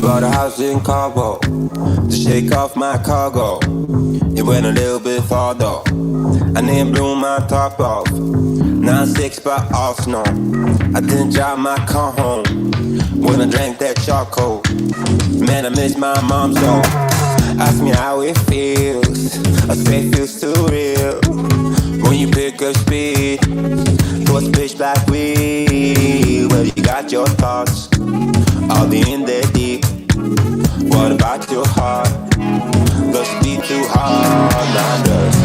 bought a house in Cabo to shake off my cargo. It went a little bit far though. I didn't blow my top off. 9-6 by Arsenal. I didn't drive my car home when I drank that charcoal. Man, I miss my mom so. Ask me how it feels. I say it feels too real. When you pick up speed towards pitch black weed. Well, you got your thoughts all in there deep. What about your heart? Does it beat too hard? Mine does.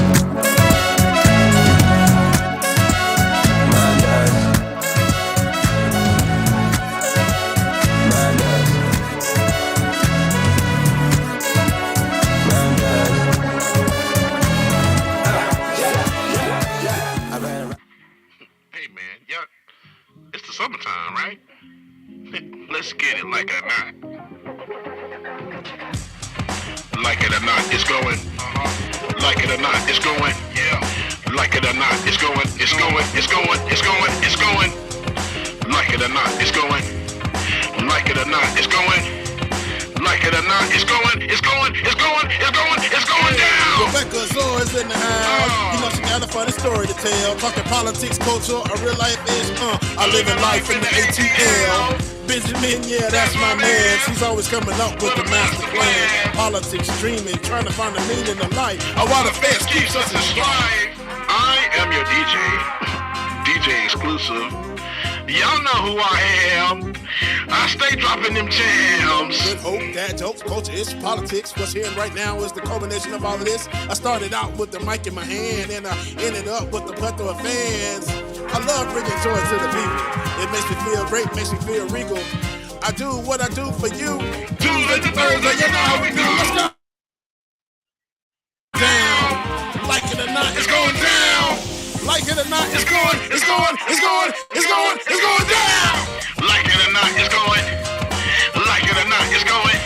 Mine does. Mine does. Mine does. Hey man, yeah, it's the summertime, right? Let's get it like or not. Like it or not, it's going. Like it or not, it's going. Yeah. Like it or not, it's going. It's going. It's going. It's going. It's going. Like it or not, it's going. Like it or not, it's going. Like it or not, it's going. It's going. It's going. It's going. It's going down. Rebecca Zora's in the house. You know she got a funny story to tell. Talking politics, culture, a real life ish. I live in life in the ATL. Benjamin, yeah, that's my man. She's always coming up with the master plan. Politics, dreaming, trying to find the meaning of life. While the feds keeps us in stride. I am your DJ exclusive. Y'all know who I am. I stay dropping them jams. Good hope, dad jokes, culture, it's politics. What's here right now is the culmination of all of this. I started out with the mic in my hand, and I ended up with the plethora of fans. I love bringing joy to the people. It makes me feel great, makes me feel regal. I do what I do for you. Tuesday to Thursday, you know how we do. Let's go. Down. Like it or not, it's going down. Like it or not, it's going, it's going, it's going, it's going, it's going down. Like it or not, it's going. Like it or not, it's going.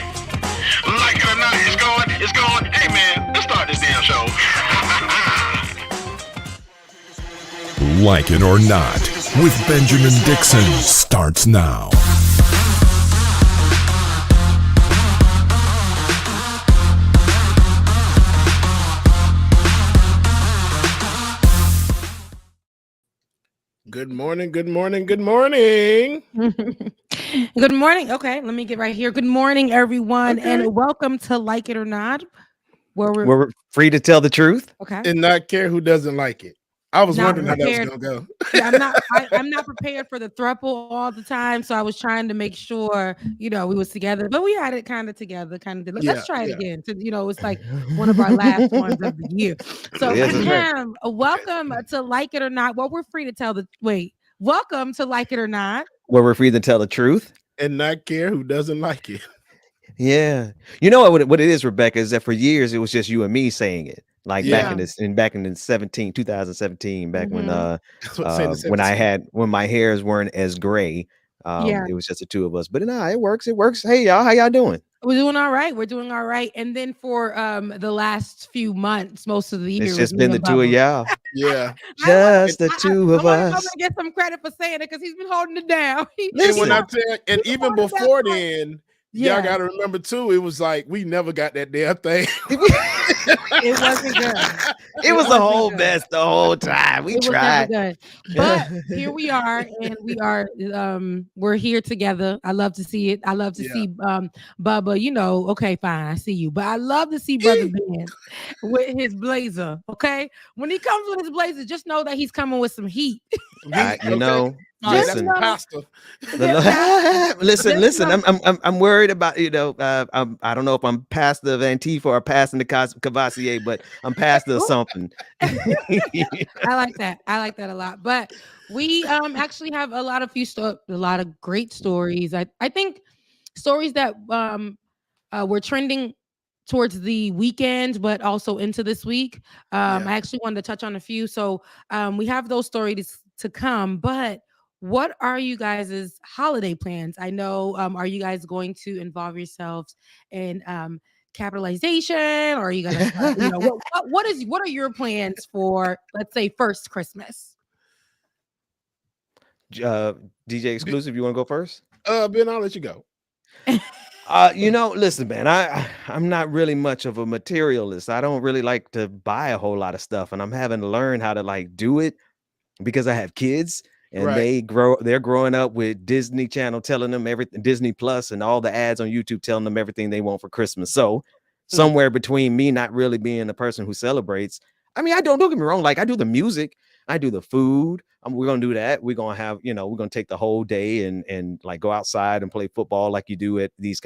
Like it or not, it's going, it's going. Hey man, let's start this damn show. Like It or Not with Benjamin Dixon starts now. Good morning, good morning, good morning. Good morning. Okay, let me get right here. Good morning, everyone, and welcome to Like It or Not, where we're free to tell the truth. Okay. And not care who doesn't like it. I was wondering how that was gonna go. Yeah, I'm not prepared for the throuple all the time, so I was trying to make sure we was together, but we had it kind of together. Let's try it again. It's like one of our last ones of the year. So, welcome to Like It or Not. Well, we're free to tell the welcome to Like It or Not, where we're free to tell the truth and not care who doesn't like it. Yeah, you know what it is, Rebecca, is that for years it was just you and me saying it. Like back in 2017, back when my hairs weren't as gray. It was just the two of us. But it works. It works. Hey y'all, how y'all doing? We're doing all right. We're doing all right. And then for the last few months, most of the year, it's just been the two of y'all. Yeah, just the two of us. I'm gonna get some credit for saying it because he's been holding it down. And even before then. Yeah. Y'all gotta remember too, it was like we never got that damn thing. It wasn't good. It was a whole mess the whole time. We tried. Good. But here we are, and we're here together. I love to see it. I love to see Bubba, okay, fine, I see you. But I love to see Brother Ben with his blazer. Okay. When he comes with his blazer, just know that he's coming with some heat. Listen, I'm worried about I don't know if I'm pastor of Antifa or pastor the Cavassier, but I'm pastor of something. I like that a lot. But we actually have a lot of great stories. I think stories that were trending towards the weekend, but also into this week. I actually wanted to touch on a few. So we have those stories to come, but what are you guys' holiday plans? I know, are you guys going to involve yourselves in capitalization, or are you gonna, what are your plans for, let's say, first Christmas? DJ exclusive, you want to go first? Ben, I'll let you go. Listen, man, I'm not really much of a materialist. I don't really like to buy a whole lot of stuff, and I'm having to learn how to like do it because I have kids and Right. they're growing up with Disney Channel telling them everything, Disney Plus and all the ads on YouTube telling them everything they want for Christmas. So somewhere between me not really being the person who celebrates, I mean, I don't get me wrong, like I do the music, I do the food. We're gonna do that. We're gonna have, we're gonna take the whole day and like go outside and play football like you do at these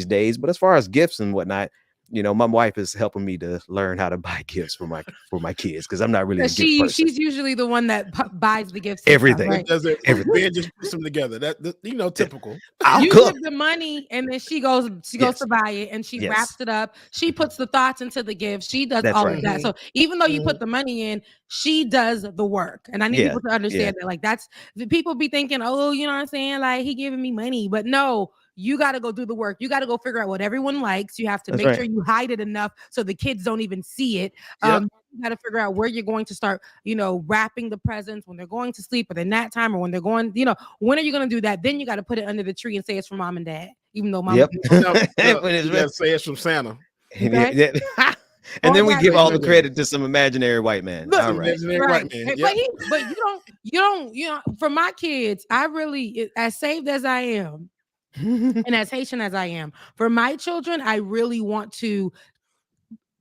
days. But as far as gifts and whatnot, my wife is helping me to learn how to buy gifts for my kids because I'm not really a gift person. She's usually the one that buys the gifts. Everything. Right? Does it? Ben just puts them together. That typical. I'll you cook. give the money and then she goes to buy it and she wraps it up. She puts the thoughts into the gift. She does all of that. So even though you put the money in, she does the work. And I need people to understand that. Like that's the people be thinking, oh, you know what I'm saying? Like he giving me money, but no. You got to go do the work. You got to go figure out what everyone likes. You have to make sure you hide it enough so the kids don't even see it. You got to figure out where you're going to start, wrapping the presents when they're going to sleep or then nap time or when they're going, when are you going to do that? Then you got to put it under the tree and say it's from mom and dad, even though mom. You got to say it's from Santa. Okay? And then we give all the credit to some imaginary white man. Look, all right. White man. But you don't, for my kids, I really, as saved as I am, and as Haitian as I am, for my children, I really want to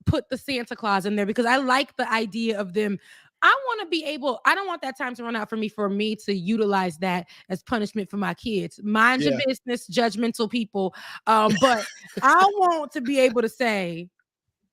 put the Santa Claus in there because I like the idea of them. I want to be able, I don't want that time to run out for me to utilize that as punishment for my kids. Mind your business, judgmental people. But I want to be able to say,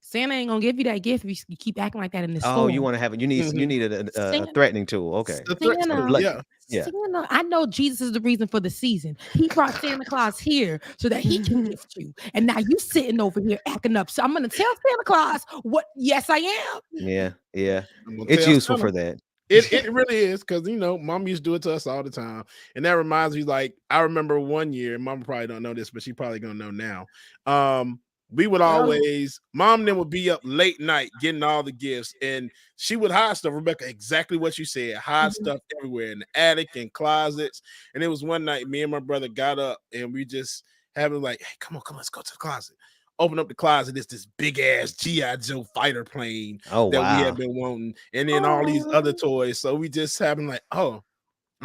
Santa ain't gonna give you that gift if you keep acting like that in the store. Oh, you want to have it? You need a threatening tool. Okay. Santa, I know Jesus is the reason for the season. He brought Santa Claus here so that he can gift you, and now you sitting over here acting up. So I'm gonna tell Santa Claus what. Yes, I am. Yeah. It's useful for that. It really is because mom used to do it to us all the time, and that reminds me. Like I remember one year, mom probably don't know this, but she probably gonna know now. We would always, mom then would be up late night getting all the gifts, and she would hide stuff. Rebecca, exactly what you said, hide stuff everywhere in the attic and closets. And it was one night, me and my brother got up, and we just having like, hey, come on, let's go to the closet. Open up the closet, it's this big ass G.I. Joe fighter plane that we had been wanting, and then all these other toys. So we just having like,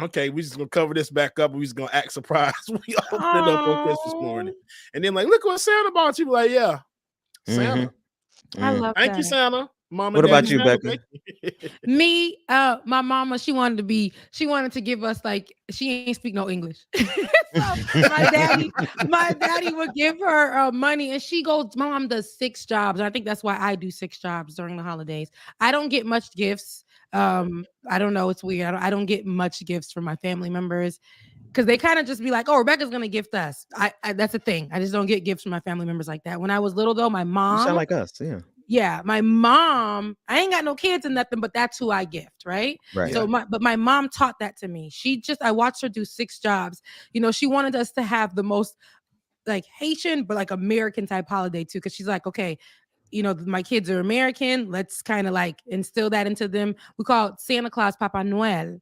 okay, we just gonna cover this back up. We just gonna act surprised. We opened it up on Christmas morning, and then like, look what Santa bought you. Like, Santa. I love. Thank you, Santa. Mom. What about you, Becca? Me, my mama, she wanted to give us like she ain't speak no English. So my daddy would give her money, and she goes, my mom does 6 jobs. And I think that's why I do 6 jobs during the holidays. I don't get much gifts. I don't know, it's weird. I don't get much gifts from my family members because they kind of just be like, oh, Rebecca's gonna gift us. I that's a thing. I just don't get gifts from my family members like that. When I was little though, my mom, you sound like us, yeah, my mom, I ain't got no kids or nothing, but that's who I gift, right? So my mom taught that to me. I watched her do 6 jobs. She wanted us to have the most like Haitian, but like American type holiday too. Cause she's like, okay, my kids are American. Let's kind of like instill that into them. We call it Santa Claus Papa Noel.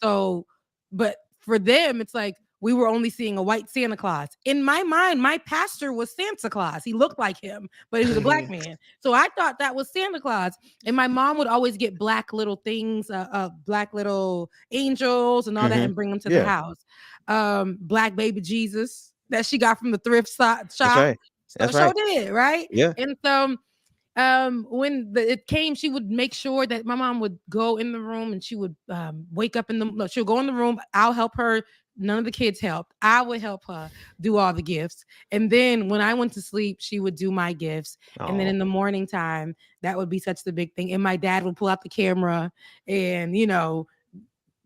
So, but for them, it's like, we were only seeing a white Santa Claus. In my mind, my pastor was Santa Claus. He looked like him, but he was a black man. So I thought that was Santa Claus. And my mom would always get black little things, black little angels and all that and bring them to the house. Black baby Jesus that she got from the thrift shop. That's right. Did, right? Yeah. And so when it came, she would make sure that my mom would go in the room and she would wake up she'll go in the room. I'll help her. None of the kids helped. I would help her do all the gifts. And then when I went to sleep, she would do my gifts. And then in the morning time, that would be such the big thing. And my dad would pull out the camera and,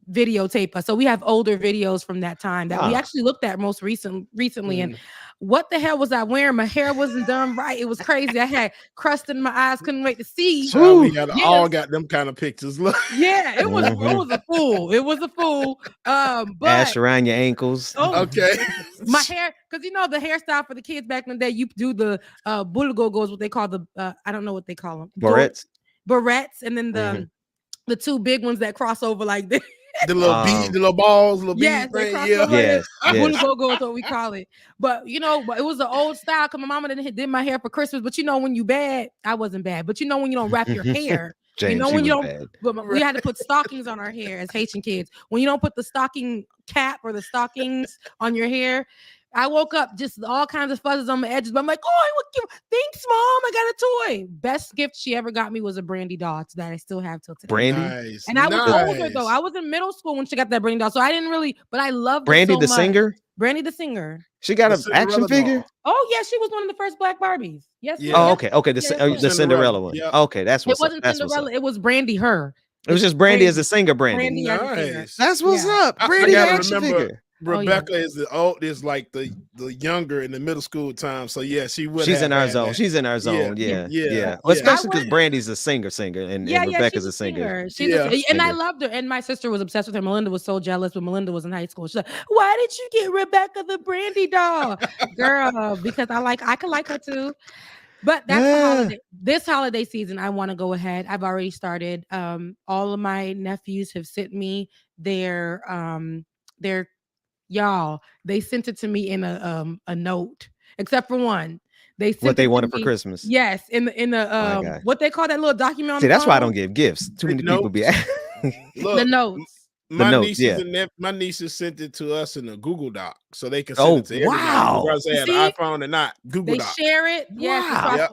videotape us. So we have older videos from that time that we actually looked at most recently. And what the hell was I wearing? My hair wasn't done right. It was crazy. I had crust in my eyes. Couldn't wait to see. So we all got them kind of pictures. Look. Yeah, it was a fool. It was a fool. But ash around your ankles. Okay. My hair, because the hairstyle for the kids back in the day, you do the bulgogos, what they call the I don't know what they call them. Barrettes, and then the 2 big ones that cross over like this. The little bead, the little balls, little Yes, bead they thing. cross Yeah. over. Yes, Booty yes. go is what we call it. But you know, but it was the old style because my mama did my hair for Christmas. But you know, when you bad, I wasn't bad. But you know, when you don't wrap your hair, you James, know, she when you was don't, bad. but we had to put stockings on our hair as Haitian kids. When you don't put the stocking cap or the stockings on your hair, I woke up just all kinds of fuzzes on my edges. But I'm like, oh, thanks, mom. I got a toy. Best gift she ever got me was a Brandy doll that I still have till today. Brandy, Nice. And I was older though. I was in middle school when she got that Brandy doll, so I didn't really. But I loved Brandy her so the much. singer. Brandy the singer. She got an Cinderella action figure. doll. Oh yeah, she was one of the first Black Barbies. Yes. Yeah. Oh, yes, okay, okay. The Cinderella one. Yep. Okay, that's It what's up. wasn't That's what's Cinderella. up. It was Brandy. Her. It was just Brandy as a singer. Brandy. Brandy as a singer. Nice. That's what's Yeah. up. Brandy I gotta action remember figure. Rebecca is like the younger in the middle school time. So yeah, she would. She's have in our had zone. that. She's in our zone. Yeah. yeah. Well, especially I because would- Brandy's a singer, and Yeah, Rebecca's she's a singer. She's Yeah. and I Singer. loved her. And my sister was obsessed with her. Melinda was so jealous when Melinda was in high school. She's like, "Why did you get Rebecca the Brandy doll, girl?" Because I could like her too. But that's the holiday. This holiday season, I want to go ahead. I've already started. All of my nephews have sent me their y'all. They sent it to me in a note, except for one. They sent What they it to wanted for me- Christmas. Yes, in the God. what they call that little document. On See, the that's why I phone? don't give gifts. Too many people be. Look, The notes. my notes, nieces yeah. and my nieces sent it to us in a Google Doc, so they can send Oh, it to everybody. wow. Regardless they had See? an iPhone or not. Google They Doc. share it. Yes. Wow. Yep.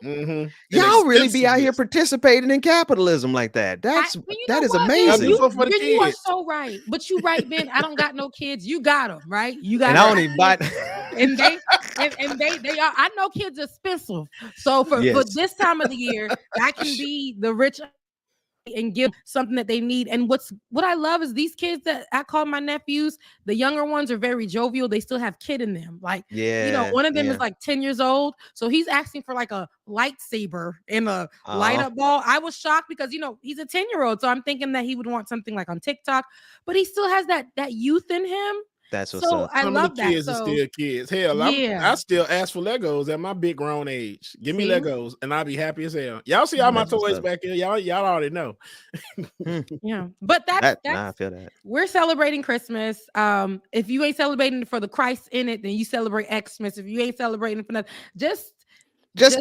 And Y'all really be out here extensiveness. participating in capitalism like that. That is what, man? amazing. You- for the You are kids. so right. But you right, Ben. I don't got no kids. You got them, right? You got And I don't even buy. and they are. I know kids are expensive. So for Yes. this time of the year, I can be the rich and give something that they need. And what I love is these kids that I call my nephews, the younger ones are very jovial. They still have kid in them. Like, one of them is like 10 years old. So he's asking for like a lightsaber and a light up ball. I was shocked because, he's a 10-year-old. So I'm thinking that he would want something like on TikTok, but he still has that youth in him. That's what's So up. I Some love of the that. kids are still kids. Hell, I still ask for Legos at my big grown age. Give me See? Legos, and I'll be happy as hell. Y'all see all my That's what's toys up. back here? Y'all already know. Yeah, but that's I feel that. we're celebrating Christmas. If you ain't celebrating for the Christ in it, then you celebrate Xmas. If you ain't celebrating for nothing, just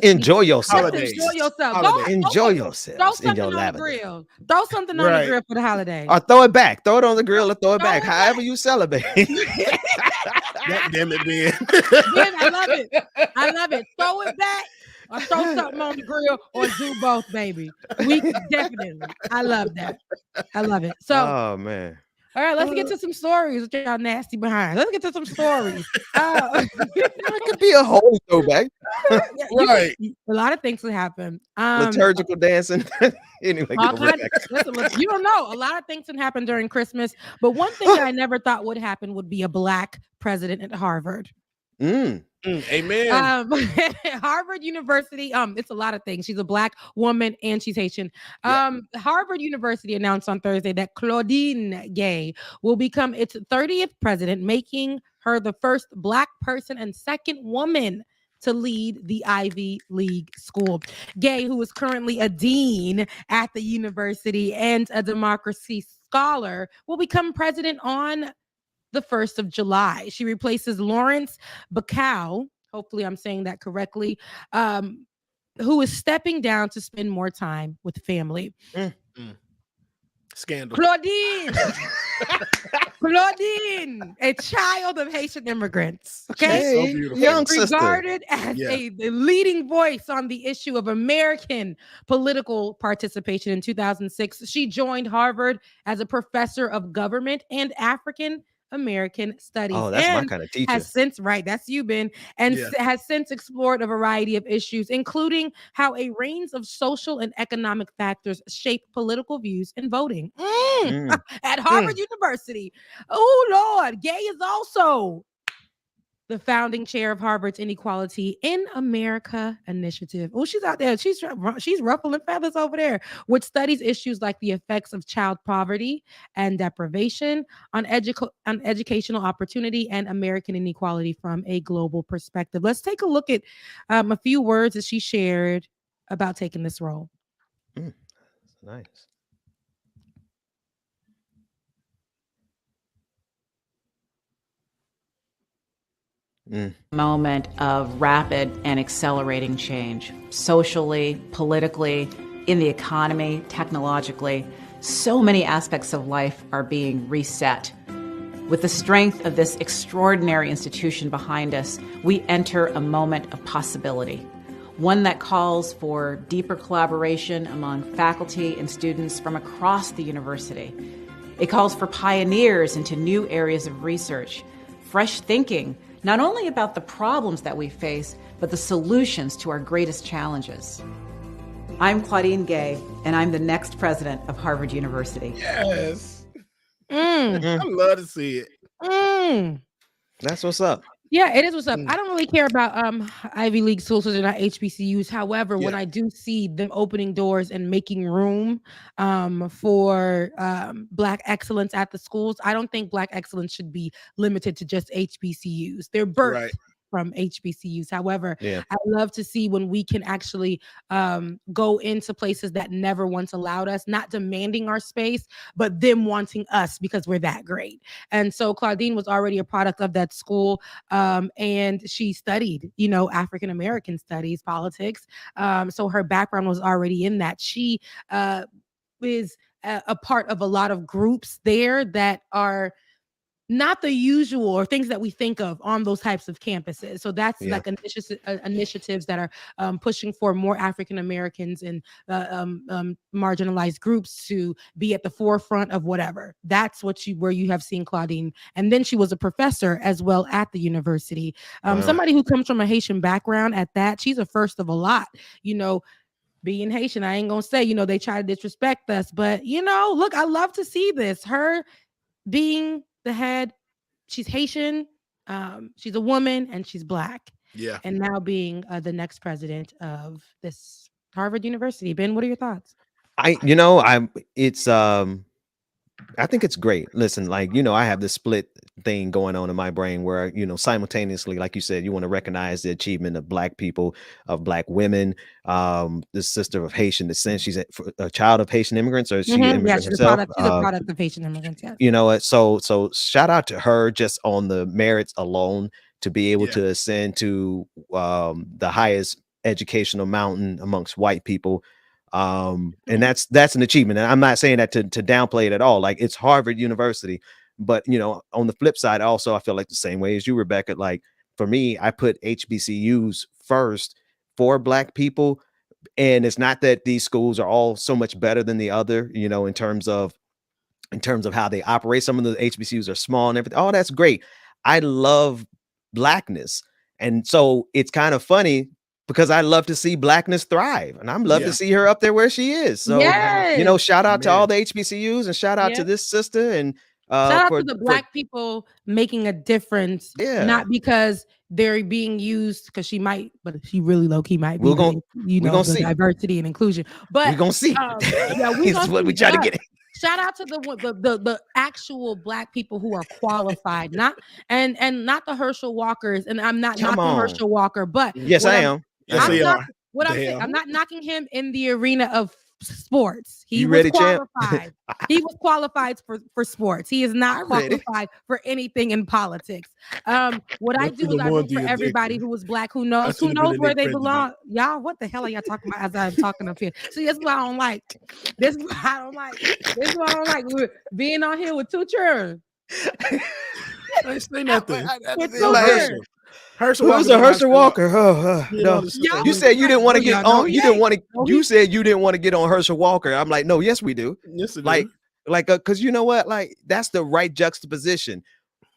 enjoy yourself. Holidays. enjoy yourself. Holidays. Enjoy Throw yourselves in something your on the lavender. grill. Throw something on Right. the grill for the holiday. Or throw it back. Throw it on the grill or throw it Throw back. it However you celebrate. God damn it, Ben. Ben, I love it. I love it. Throw it back or throw something on the grill or do both, baby. We definitely. I love that. I love it. So, Oh man. all right, let's get to some stories. What y'all nasty behind? Let's get to some stories. It could be a whole throwback. Right. A lot of things would happen. Liturgical dancing. Anyway, All go right kinds, back. listen, you don't know. A lot of things can happen during Christmas, but one thing that I never thought would happen would be a Black president at Harvard. Amen. Harvard University. It's a lot of things. She's a Black woman and she's Haitian. Harvard University announced on Thursday that Claudine Gay will become its 30th president, making her the first Black person and second woman to lead the Ivy League school. Gay, who is currently a dean at the university and a democracy scholar, will become president on the 1st of July. She replaces Lawrence Bacow, hopefully I'm saying that correctly, who is stepping down to spend more time with family. Scandal. Claudine, a child of Haitian immigrants. Okay, So beautiful. Young sister. regarded as the leading voice on the issue of American political participation in 2006. She joined Harvard as a professor of government and African American studies. Oh, that's my and kind of teacher. has since, that's you, Ben, and has since explored a variety of issues, including how a range of social and economic factors shape political views and voting. At Harvard University. Oh, Lord. Gay is also the founding chair of Harvard's Inequality in America Initiative. Oh, she's out there. She's ruffling feathers over there, which studies issues like the effects of child poverty and deprivation on educational opportunity and American inequality from a global perspective. Let's take a look at a few words that she shared about taking this role. Nice. Moment of rapid and accelerating change, socially, politically, in the economy, technologically. So many aspects of life are being reset. With the strength of this extraordinary institution behind us, we enter a moment of possibility, one that calls for deeper collaboration among faculty and students from across the university. It calls for pioneers into new areas of research, fresh thinking, not only about the problems that we face, but the solutions to our greatest challenges. I'm Claudine Gay, and I'm the next president of Harvard University. Yes. I love to see it. That's what's up. Yeah, it is what's up. I don't really care about Ivy League schools or not HBCUs. However, when I do see them opening doors and making room for Black excellence at the schools, I don't think Black excellence should be limited to just HBCUs. They're birthed from HBCUs. However, I love to see when we can actually go into places that never once allowed us, not demanding our space, but them wanting us because we're that great. And so Claudine was already a product of that school, and she studied, African American studies, politics. So her background was already in that. She is a part of a lot of groups there that are not the usual or things that we think of on those types of campuses. So that's like initiatives that are pushing for more African Americans and marginalized groups to be at the forefront of whatever. That's where you have seen Claudine. And then she was a professor as well at the university. Somebody who comes from a Haitian background at that, she's a first of a lot, being Haitian. I ain't gonna say, they try to disrespect us, but look, I love to see this. Her being the head, she's Haitian, she's a woman, and she's Black. Yeah. And now being the next president of this Harvard University. Ben, what are your thoughts? I think it's great. Listen, I have this split thing going on in my brain where, simultaneously, like you said, you want to recognize the achievement of Black people, of Black women. This sister of Haitian descent, she's a child of Haitian immigrants, or she immigrant herself. She's a product of Haitian immigrants. Yes. So shout out to her just on the merits alone to be able to ascend to the highest educational mountain amongst white people. And that's an achievement. And I'm not saying that to downplay it at all. Like, it's Harvard University, but on the flip side, also, I feel like the same way as you, Rebecca. Like, for me, I put HBCUs first for Black people. And it's not that these schools are all so much better than the other, in terms of how they operate. Some of the HBCUs are small and everything. Oh, that's great. I love Blackness. And so it's kind of funny, because I love to see Blackness thrive, and I'm love to see her up there where she is. So, shout out to all the HBCUs, and shout out to this sister, and shout out to the Black people making a difference. Not because they're being used, because she might, but she really low key might be. We're gonna see diversity and inclusion. But we're gonna see. It's what we try to get. Shout out to the actual Black people who are qualified, not the Herschel Walkers. And I'm not knocking Herschel Walker, but yes, I am. I'm not knocking him in the arena of sports. He was qualified. He was qualified for sports. He is not qualified for anything in politics. What I do is I root for everybody who is Black, who knows where they belong. Y'all, what the hell are y'all talking about as I'm talking up here? See, that's what I don't like. This is what I don't like. We're being on here with two children. I say nothing. Herschel Walker. No. You said you didn't want to get on. You said you didn't want to get on Herschel Walker. I'm like, no, yes, we do. Yes, because you know what? Like, that's the right juxtaposition.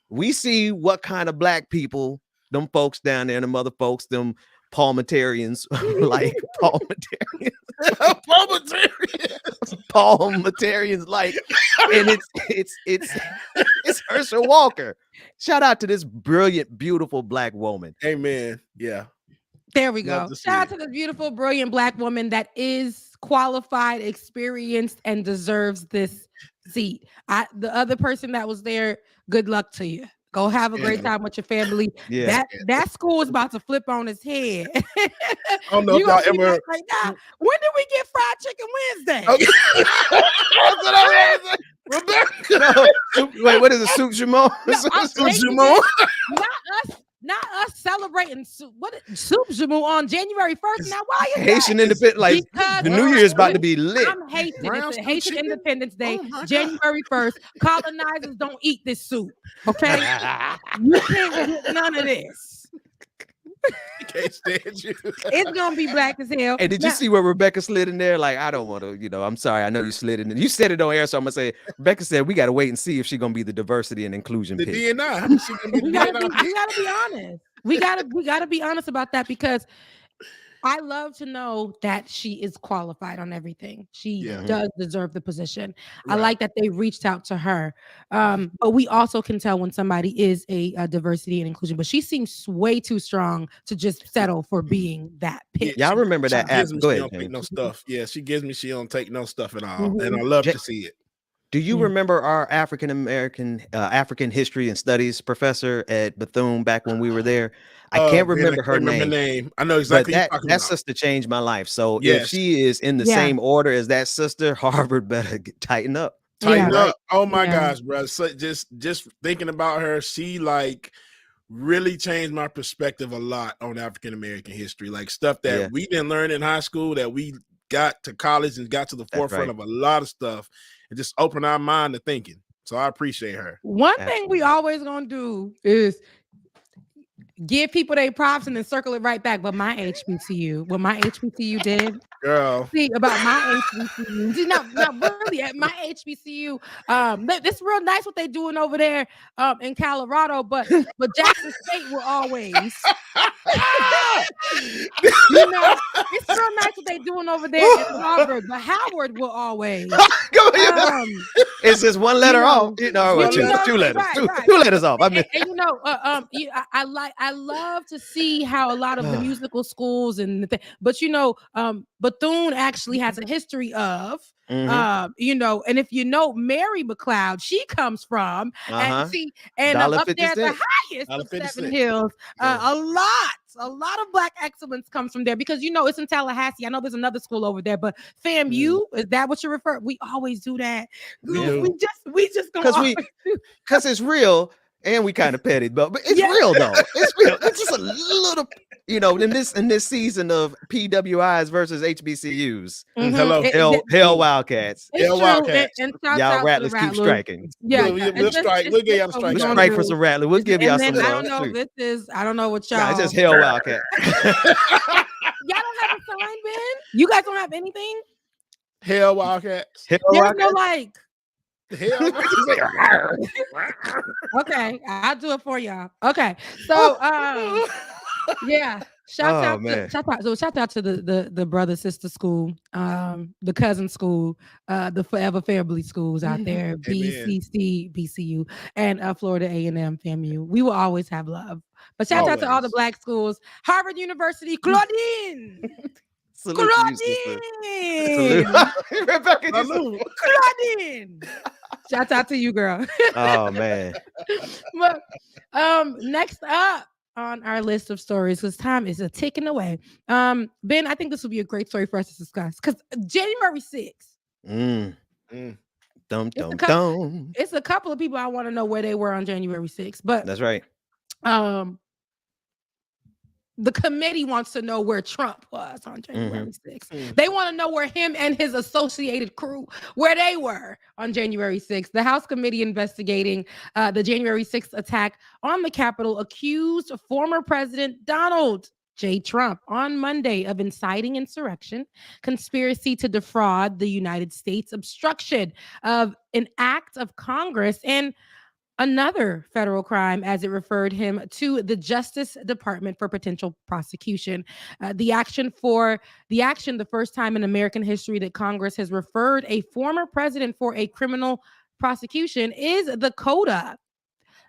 We see what kind of Black people, them folks down there, them other folks, them parliamentarians, like parliamentarians, like, and it's Herschel Walker. Shout out to this brilliant, beautiful Black woman. Amen. Yeah. There we go. Shout out to this beautiful, brilliant Black woman that is qualified, experienced, and deserves this seat. The other person that was there, good luck to you. Go have a great time with your family. Yeah. That school is about to flip on its head. I don't know if y'all ever. Like, nah, when did we get fried chicken Wednesday? Okay. Rebecca. Wait, what is it? Soup Jamon? Not us. not us celebrating Soup Jamu on January 1st. Now, why is Haitian that? independence, like Because the New Year's about to be lit. I'm Haitian. Brown It's a stew Haitian chicken? Independence Day, Oh, my God. January 1st. Colonizers don't eat this soup, okay? You can't get none of this. I can't stand you. It's gonna be black as hell. Hey, did you see where Rebecca slid in there? Like, I don't want to, I'm sorry. I know you slid in. You said it on air, so I'm gonna say Rebecca said we got to wait and see if she's gonna be the diversity and inclusion The pick. DNI. She gonna be we the gotta DNI. be honest. We gotta be honest about that, because I love to know that she is qualified on everything. She does deserve the position. Right. I like that they reached out to her. But we also can tell when somebody is a diversity and inclusion. But she seems way too strong to just settle for being that pick. Y'all remember that app? Go She ahead, don't take James. no stuff. Yeah, she gives me. She don't take no stuff at all, and I love to see it. Do you remember our African history and studies professor at Bethune back when we were there? I can't remember her name. I know exactly But what you're talking that about. sister changed my life. So Yes. if she is in the same order as that sister, Harvard better tighten up. Tighten Yeah. up. Oh my Yeah. gosh, bro. So just thinking about her, she like really changed my perspective a lot on African American history. Like stuff that we didn't learn in high school, that we got to college and got to the forefront of a lot of stuff, and just opened our mind to thinking. So I appreciate her. One thing we always gonna do is give people their props and then circle it right back. But my HBCU, what my HBCU did, girl. See about my HBCU. See, not really at my HBCU. It's real nice what they doing over there in Colorado, but Jackson State will always. It's real nice what they doing over there at Harvard, but Howard will always. It's just one letter off. Two letters. Right, two letters off. I love to see how a lot of the musical schools but Bethune actually has a history of and if Mary McLeod, she comes from and up there at the highest of Seven Hills, a lot of Black excellence comes from there, because it's in Tallahassee. I know there's another school over there, but FAMU, is that what you refer? We always do that. We just because it's real. And we kind of petty, but it's real though. It's real. It's just a little, in this season of PWIs versus HBCUs. Hello, Hell Wildcats. Hell Wildcats. Y'all Rattlers keep striking. Yeah, we'll strike. We'll give y'all a strike. We'll strike for some Rattlers. We'll give y'all some. I don't know. I don't know what y'all. Nah, it's just Hell Wildcat. Y'all don't have a sign, Ben? You guys don't have anything? Hell Wildcats. There's no like. Okay, I'll do it for y'all. Okay, so shout out to the brother sister school, the cousin school, the Forever Fairbley schools out there, BCC, BCU, and Florida A&M, FAMU. We will always have love. But shout out to all the Black schools, Harvard University, Claudine. Claudine. Rebecca, Claudine. Shout out to you, girl. Oh man. But next up on our list of stories, because time is ticking away. Ben, I think this will be a great story for us to discuss, because January 6th. It's a couple of people I want to know where they were on January 6th, but that's right. The committee wants to know where Trump was on January 6th. They want to know where him and his associated crew, where they were on January 6th. The House committee investigating the January 6th attack on the Capitol accused former President Donald J. Trump on Monday of inciting insurrection, conspiracy to defraud the United States, obstruction of an act of Congress, and another federal crime, as it referred him to the Justice Department for potential prosecution. The action, the first time in American history that Congress has referred a former president for a criminal prosecution, is the coda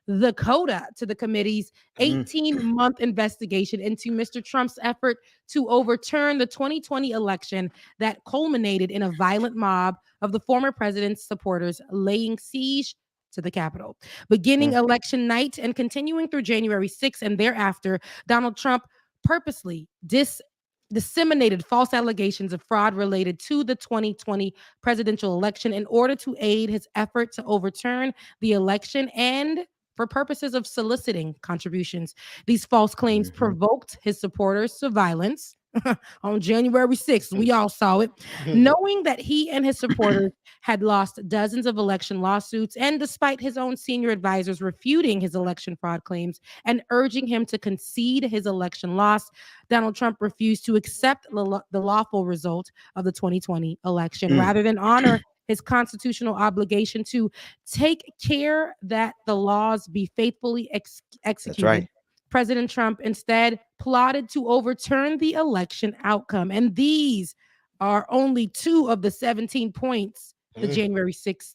to the committee's 18-month investigation into Mr. Trump's effort to overturn the 2020 election that culminated in a violent mob of the former president's supporters laying siege to the Capitol. Beginning election night and continuing through January 6th and thereafter, Donald Trump purposely disseminated false allegations of fraud related to the 2020 presidential election in order to aid his effort to overturn the election and for purposes of soliciting contributions. These false claims provoked his supporters to violence. On January 6th, we all saw it. Knowing that he and his supporters had lost dozens of election lawsuits, and despite his own senior advisors refuting his election fraud claims and urging him to concede his election loss, Donald Trump refused to accept the lawful result of the 2020 election rather than honor his constitutional obligation to take care that the laws be faithfully executed. That's right. President Trump instead plotted to overturn the election outcome. And these are only 2 of the 17 points the January 6th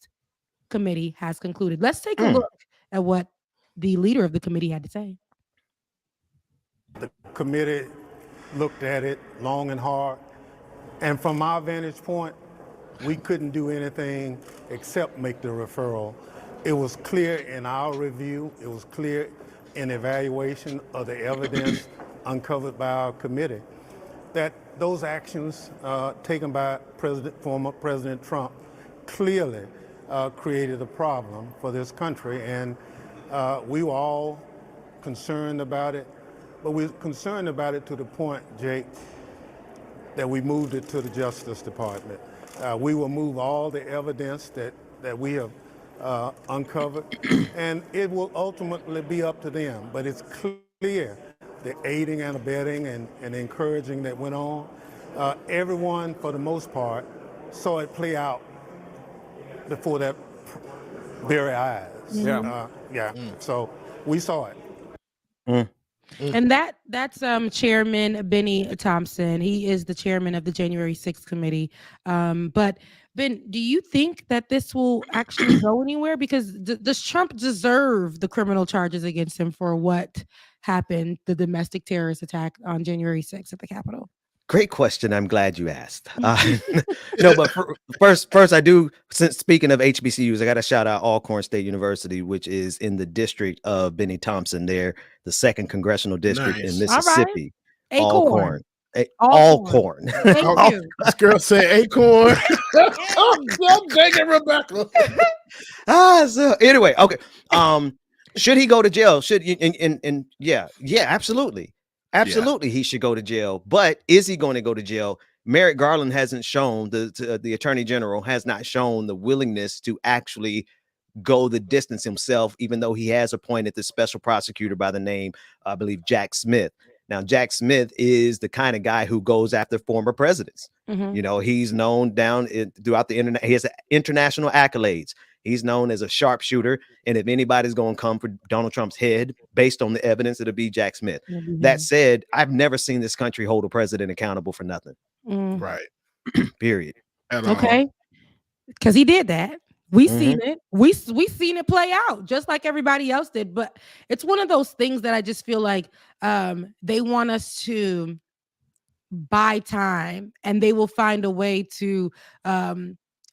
committee has concluded. Let's take a look at what the leader of the committee had to say. The committee looked at it long and hard. And from our vantage point, we couldn't do anything except make the referral. It was clear in our review, it was clear in evaluation of the evidence uncovered by our committee that those actions taken by former President Trump clearly created a problem for this country. And we were all concerned about it, but we were concerned about it to the point, Jake, that we moved it to the Justice Department. We will move all the evidence that we have uncovered, and it will ultimately be up to them. But it's clear the aiding and abetting and encouraging that went on. Everyone, for the most part, saw it play out before their very eyes. So we saw it. And that's Chairman Benny Thompson. He is the chairman of the January 6th committee. But Ben, do you think that this will actually go anywhere? Because does Trump deserve the criminal charges against him for what happened, the domestic terrorist attack on January 6th at the Capitol? Great question. I'm glad you asked. But first, I do, since speaking of HBCUs, I got to shout out Alcorn State University, which is in the district of Benny Thompson there, the 2nd congressional district in Mississippi. Right. Alcorn. Alcorn. Thank you. This girl said Acorn. I'm begging Rebecca. So anyway, okay. Should he go to jail? Yeah, absolutely. Absolutely, he should go to jail. But is he going to go to jail? Merrick Garland hasn't shown, the Attorney General has not shown the willingness to actually go the distance himself, even though he has appointed the special prosecutor by the name, I believe, Jack Smith. Now, Jack Smith is the kind of guy who goes after former presidents. You know, he's known throughout the internet. He has international accolades. He's known as a sharpshooter. And if anybody's going to come for Donald Trump's head, based on the evidence, it'll be Jack Smith. That said, I've never seen this country hold a president accountable for nothing. Right. Period. Okay. Because he did that. We seen it. We seen it play out just like everybody else did. But it's one of those things that I just feel like they want us to buy time, and they will find a way to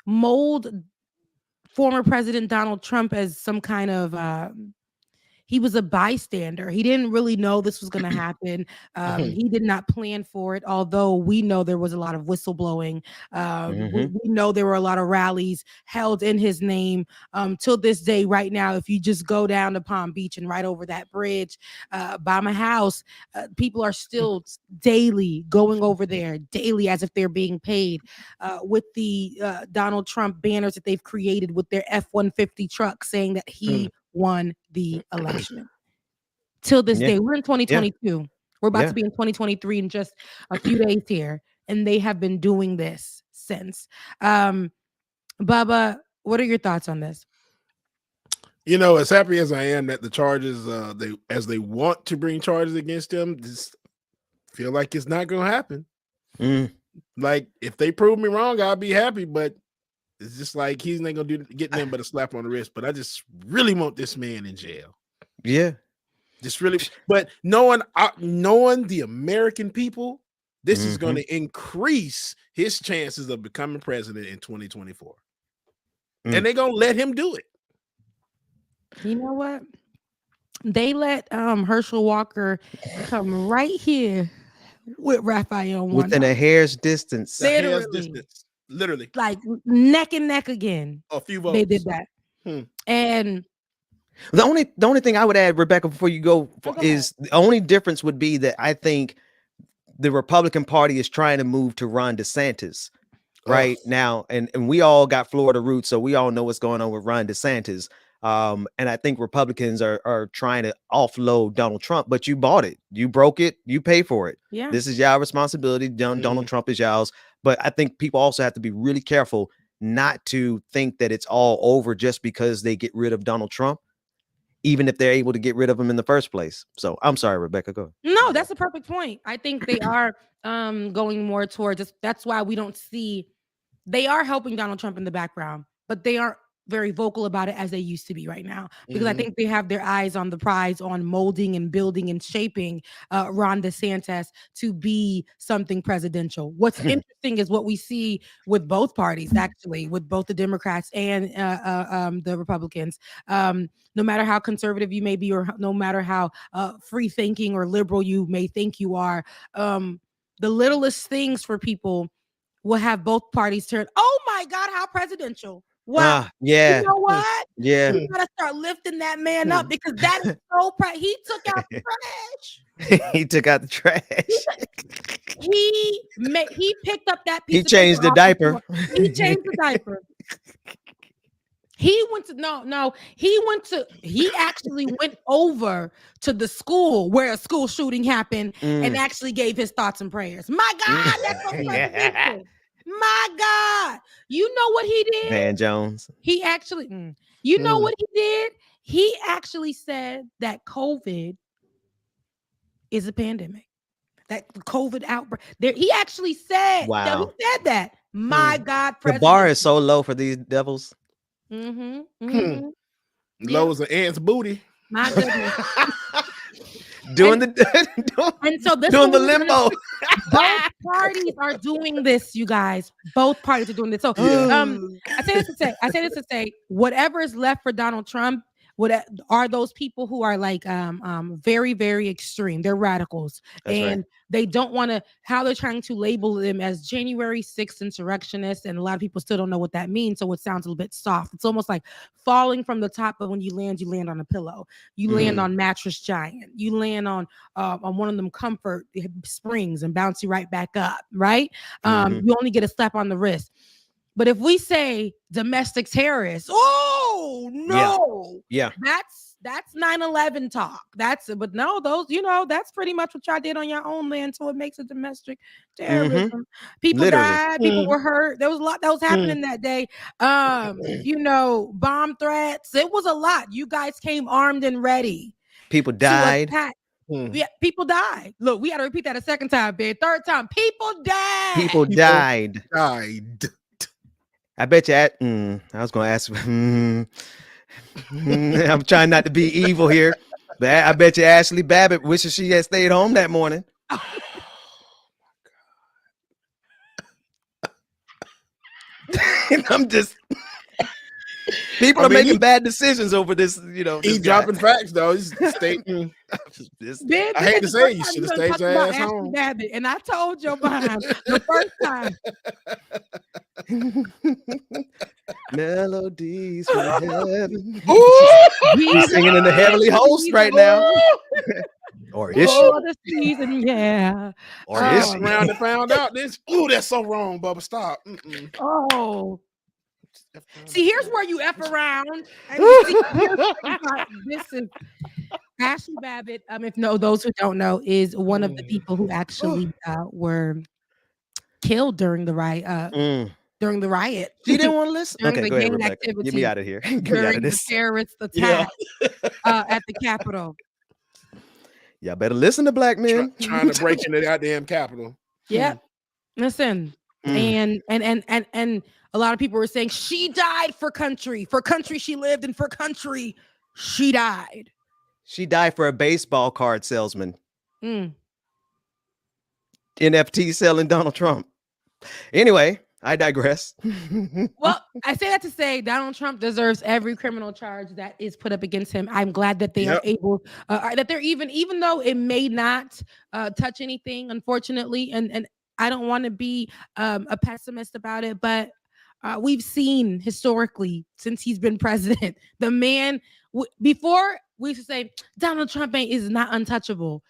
mold former President Donald Trump as some kind of he was a bystander. He didn't really know this was going to happen. He did not plan for it, although we know there was a lot of whistleblowing. We know there were a lot of rallies held in his name. Till this day, right now, if you just go down to Palm Beach and right over that bridge by my house, people are still daily going over there, daily as if they're being paid, with the Donald Trump banners that they've created with their F-150 truck saying that he won the election. Till this day, we're in 2022. We're about to be in 2023 in just a few days here, and they have been doing this since. Bubba, what are your thoughts on this? You know, as happy as I am that the charges, they want to bring charges against him, just feel like it's not going to happen. Like, if they prove me wrong, I'll be happy, but it's just like he's not going to get nothing but a slap on the wrist. But I just really want this man in jail. Yeah. Just really. But knowing the American people, this is going to increase his chances of becoming president in 2024. And they're going to let him do it. You know what? They let Herschel Walker come right here with Raphael Warnock. Within a hair's distance. Literally. Like neck and neck again. A few votes. They did that. And The only thing I would add, Rebecca, before you go, is the only difference would be that I think the Republican Party is trying to move to Ron DeSantis right now, and we all got Florida roots, so we all know what's going on with Ron DeSantis. And I think Republicans are trying to offload Donald Trump, but you bought it, you broke it, you pay for it. Yeah, this is y'all responsibility. Donald Trump is y'all's. But I think people also have to be really careful not to think that it's all over just because they get rid of Donald Trump, even if they're able to get rid of him in the first place. So I'm sorry, Rebecca, go ahead. No, that's a perfect point. I think they are going more towards, that's why we don't see, they are helping Donald Trump in the background, but they aren't very vocal about it as they used to be right now, because I think they have their eyes on the prize on molding and building and shaping Ron DeSantis to be something presidential. What's interesting is what we see with both parties, actually, with both the Democrats and the Republicans. No matter how conservative you may be, or no matter how free thinking or liberal you may think you are, the littlest things for people will have both parties turn, oh my God, how presidential. Wow. Yeah. You know what? Yeah. You gotta start lifting that man up, because that is so he took out the trash. He took out the trash. He picked up that piece. He changed the diaper. He changed the diaper. He actually went over to the school where a school shooting happened and actually gave his thoughts and prayers. My God, that's so presidential. My God, you know what he did? Van Jones. He actually, you know what he did? He actually said that COVID is a pandemic. That COVID outbreak. There, he actually said, wow. He said that. My God, the bar is so low for these devils. Low as an ant's booty. My goodness. doing the limbo. Both parties are doing this, you guys. Both parties are doing this. So I say this to say, whatever is left for Donald Trump, what are those people who are like very, very extreme. They're radicals. That's and right. They don't want to, how they're trying to label them as January 6th insurrectionists, and a lot of people still don't know what that means, so it sounds a little bit soft. It's almost like falling from the top, but when you land on a pillow. You land on Mattress Giant. You land on one of them comfort springs and bounce you right back up, right? You only get a slap on the wrist. But if we say domestic terrorists, oh no, yeah. That's 9/11 talk. But no, those, that's pretty much what y'all did on your own land. So it makes it domestic terrorism. People died, people were hurt. There was a lot that was happening that day. Bomb threats. It was a lot. You guys came armed and ready. People died. Yeah, people died. Look, we got to repeat that a second time, babe. Third time. People died. People died. I bet you. I was going to ask. I'm trying not to be evil here, but I bet you Ashley Babbitt wishes she had stayed home that morning. Oh my God. I'm just. People are making bad decisions over this, He's dropping facts, though. He's stating. I hate to say, you should have stayed your ass home. Babbitt, and I told your behind the first time. Melodies from heaven. He's singing in the heavenly host right now. Or is she? The season, yeah. Or is she? Around and found out this. Ooh, that's so wrong, Bubba. Stop. Oh. See, here's where you F around. This is Ashley Babbitt. Those who don't know, is one of the people who actually were killed during the riot. During the riot, she didn't want to listen. During the gang ahead, activity. Get me out of here. Get me out of this. The terrorist attack at the Capitol. Y'all better listen to black men trying to break into the goddamn Capitol. Yeah, listen, and a lot of people were saying she died for country she lived, and for country she died. She died for a baseball card salesman. NFT selling Donald Trump. Anyway, I digress. Well, I say that to say Donald Trump deserves every criminal charge that is put up against him. I'm glad that they are able, that they're even though it may not touch anything, unfortunately, and I don't want to be a pessimist about it, but we've seen historically since he's been president. The man, before we used to say Donald Trump is not untouchable.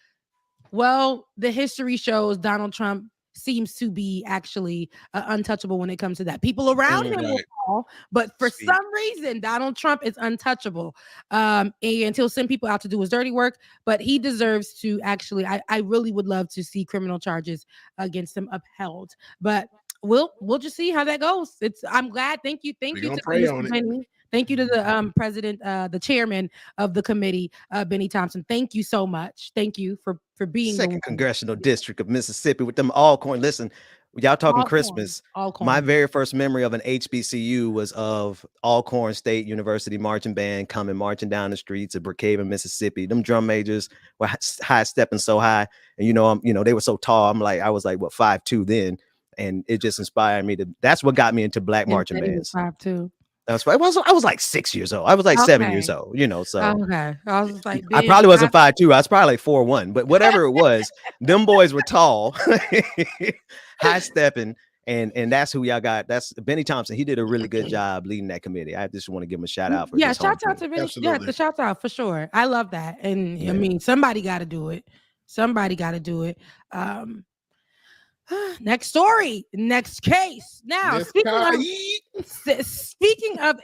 Well, the history shows Donald Trump seems to be actually untouchable when it comes to that. People around him will fall, but for some reason, Donald Trump is untouchable. And he'll send people out to do his dirty work, but he deserves to actually, I really would love to see criminal charges against him upheld. But we'll just see how that goes. I'm glad. Thank you to pray on Benny. Thank you to the president, the chairman of the committee, Benny Thompson. Thank you so much. Thank you for being second congressional district of Mississippi with them Alcorn. Listen, y'all talking Christmas. My very first memory of an HBCU was of Alcorn State University marching band coming marching down the streets of Brookhaven, Mississippi. Them drum majors were high stepping so high, and they were so tall. I was like what 5'2" then, and it just inspired me to. That's what got me into black marching bands. 5'2". That's right. I was like 6 years old. I was like 7 years old, so okay. I was like, I probably wasn't 5'2". I was probably like 4'1", but whatever it was, them boys were tall, high stepping, and that's who y'all got. That's Benny Thompson. He did a really good job leading that committee. I just want to give him a shout out for shout out to Benny. Yeah, the shout out for sure. I love that. And I mean, somebody got to do it. Next story, next case. Now, speaking of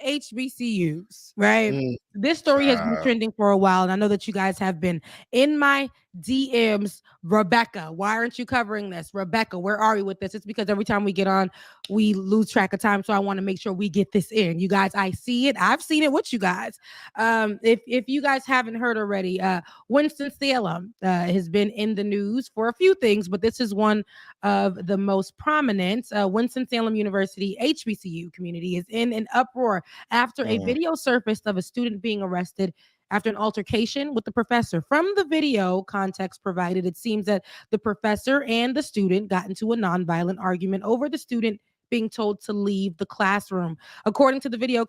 HBCUs, right? This story has been trending for a while, and I know that you guys have been in my DMs. Rebecca, why aren't you covering this? Rebecca, where are we with this? It's because every time we get on, we lose track of time, so I want to make sure we get this in. You guys, I see it. I've seen it with you guys. If you guys haven't heard already, Winston-Salem has been in the news for a few things, but this is one of the most prominent. Winston-Salem University HBCU community is in an uproar after a video surfaced of a student being arrested after an altercation with the professor. From the video context provided, it seems that the professor and the student got into a nonviolent argument over the student being told to leave the classroom. According to the video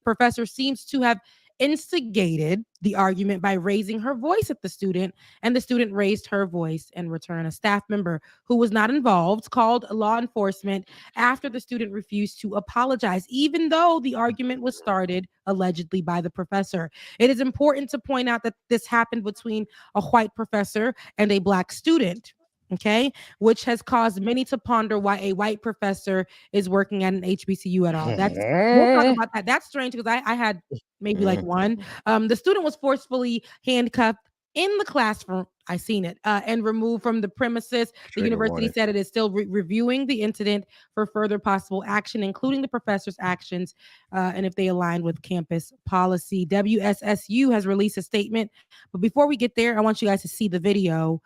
professor seems to have instigated the argument by raising her voice at the student, and the student raised her voice in return. A staff member who was not involved called law enforcement after the student refused to apologize, even though the argument was started allegedly by the professor. It is important to point out that this happened between a white professor and a black student. Okay, which has caused many to ponder why a white professor is working at an HBCU at all. We'll talk about that. That's strange because I had maybe like one. The student was forcefully handcuffed in the classroom. I seen it and removed from the premises. The university said it is still reviewing the incident for further possible action, including the professor's actions and if they align with campus policy. WSSU has released a statement. But before we get there, I want you guys to see the video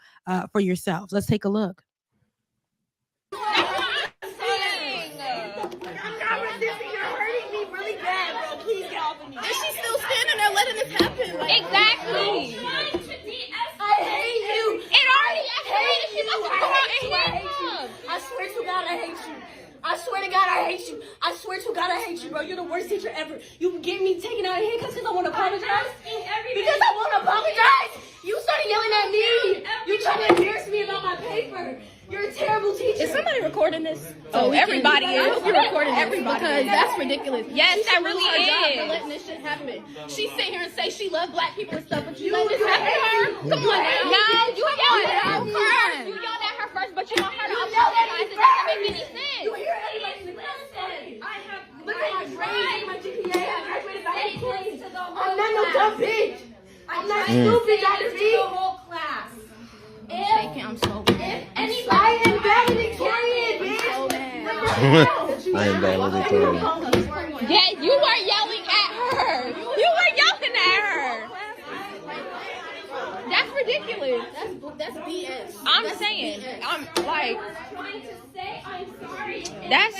for yourselves. Let's take a look. Is she still standing there letting this happen? Exactly. I hate you. It already escalated. She must have come out and hit him. I swear to God, I hate you. I swear to God, I hate you. I swear to God, I hate you, bro. You're the worst teacher ever. You get me taken out of here because I want to apologize. Because I want to apologize. You started yelling at me. You trying to embarrass me about my paper. You're a terrible teacher. Is somebody recording this? Oh, everybody is. You're recording everybody because that's ridiculous. Yes, that really is. For letting this shit happen. She sit here and say she loves black people and stuff, but you let this happen to her. Come on now. No, you yelled at her first. You yelled at her first, but you want her to apologize. It doesn't make any sense. You hear everybody in the class say, I have look at my grades, my GPA. I graduated by 8 points. I'm not no dumb bitch. I'm not stupid, Dr. B. The whole class. I'm so mad. I am valedictorian, bitch. I am valedictorian. Yeah, you weren't yelling at her. You were yelling at her. That's ridiculous. That's BS. I'm saying. BS. I'm like. Trying to say I'm sorry. That's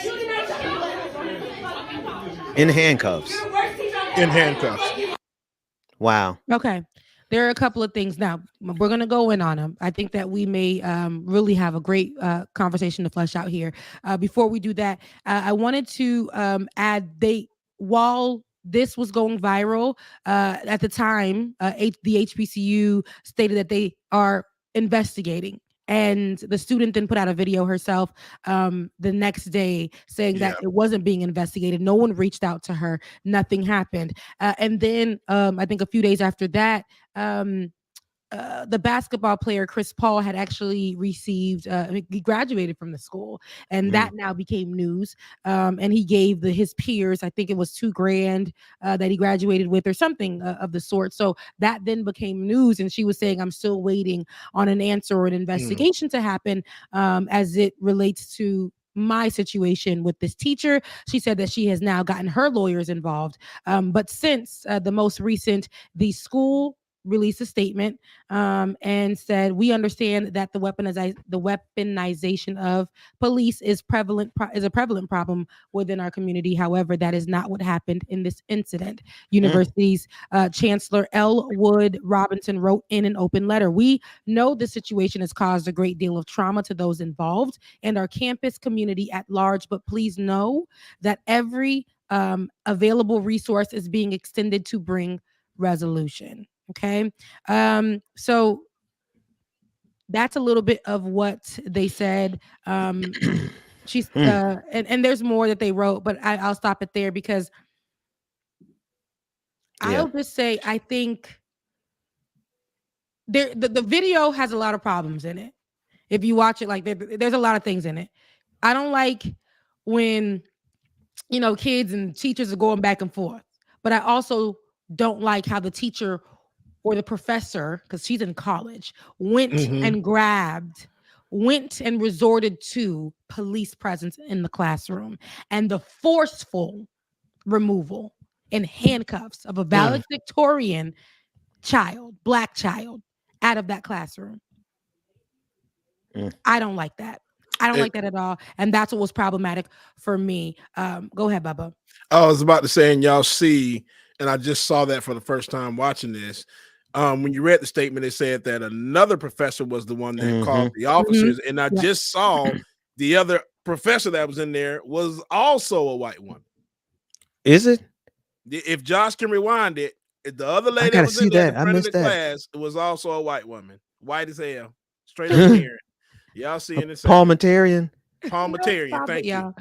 in handcuffs. In handcuffs. Wow. Okay. There are a couple of things. Now, we're going to go in on them. I think that we may really have a great conversation to flesh out here. Before we do that, I wanted to add, while this was going viral, at the time, the HBCU stated that they are investigating And the student then put out a video herself the next day saying that it wasn't being investigated. No one reached out to her. Nothing happened. And then I think a few days after that, the basketball player Chris Paul had actually received he graduated from the school, and that now became news. And he gave his peers, I think it was $2,000 that he graduated with or something of the sort. So that then became news, and she was saying, I'm still waiting on an answer or an investigation to happen as it relates to my situation with this teacher. She said that she has now gotten her lawyers involved. But since the most recent, the school released a statement and said, we understand that the weaponization of police is a prevalent problem within our community. However, that is not what happened in this incident. University's Chancellor L. Wood Robinson wrote in an open letter, we know this situation has caused a great deal of trauma to those involved and our campus community at large, but please know that every available resource is being extended to bring resolution. Okay. So that's a little bit of what they said. She's and there's more that they wrote, but I'll stop it there because I'll just say I think the video has a lot of problems in it. If you watch it, like there's a lot of things in it. I don't like when kids and teachers are going back and forth, but I also don't like how the teacher or the professor, because she's in college, went and resorted to police presence in the classroom and the forceful removal in handcuffs of a valedictorian child, Black child, out of that classroom. I don't like that. I don't like that at all. And that's what was problematic for me. Go ahead, Bubba. I was about to say, and y'all see, and I just saw that for the first time watching this. When you read the statement, it said that another professor was the one that called the officers. And I just saw the other professor that was in there was also a white woman. Is it? If Josh can rewind it, the other lady that was in there in front of the class was also a white woman. White as hell. Straight up Karen. Y'all seeing it? Parliamentarian. Parliamentarian. Thank you.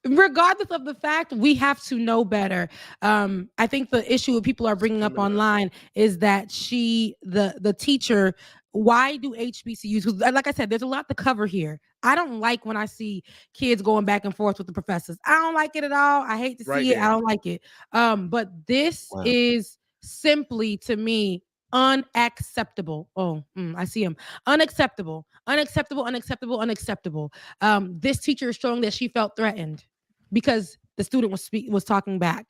Regardless of the fact, we have to know better. I think the issue people are bringing up online is that the teacher, why do HBCUs? Like I said, there's a lot to cover here. I don't like when I see kids going back and forth with the professors. I don't like it at all. I hate to see it. I don't like it. But this is simply, to me, unacceptable. I see him. Unacceptable. This teacher is showing that she felt threatened because the student was talking back,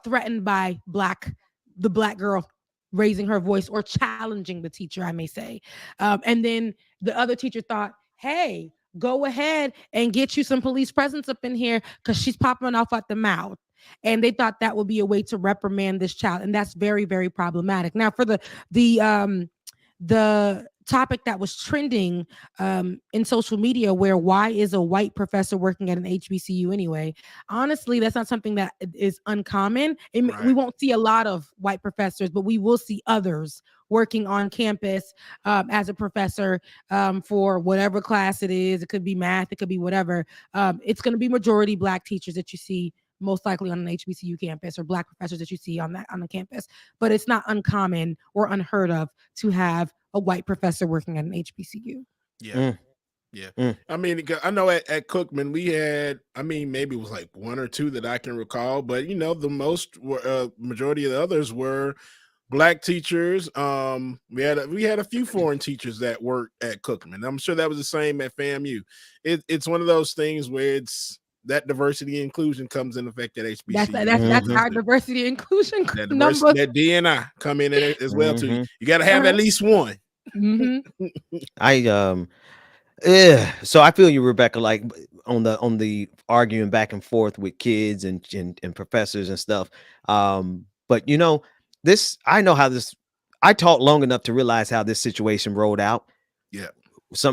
threatened by the black girl raising her voice or challenging the teacher, I may say. And then the other teacher thought, hey, go ahead and get you some police presence up in here because she's popping off at the mouth. And they thought that would be a way to reprimand this child. And that's very, very problematic. Now, for the topic that was trending in social media, where why is a white professor working at an HBCU anyway? Honestly, that's not something that is uncommon. We won't see a lot of white professors, but we will see others working on campus as a professor for whatever class it is. It could be math, it could be whatever. It's going to be majority Black teachers that you see most likely on an HBCU campus, or Black professors that you see on the campus. But it's not uncommon or unheard of to have a white professor working at an HBCU. I mean, I know at Cookman we had, maybe it was like one or two that I can recall, but the most majority of the others were Black teachers. We had a few foreign teachers that worked at Cookman. I'm sure that was the same at FAMU. It's one of those things where that diversity and inclusion comes in effect at HBCU. That's our diversity and inclusion numbers. That D&I come in as well too. You got to have at least one. So I feel you, Rebecca, like on the arguing back and forth with kids and professors and stuff. But this, I know how this. I taught long enough to realize how this situation rolled out. Yeah,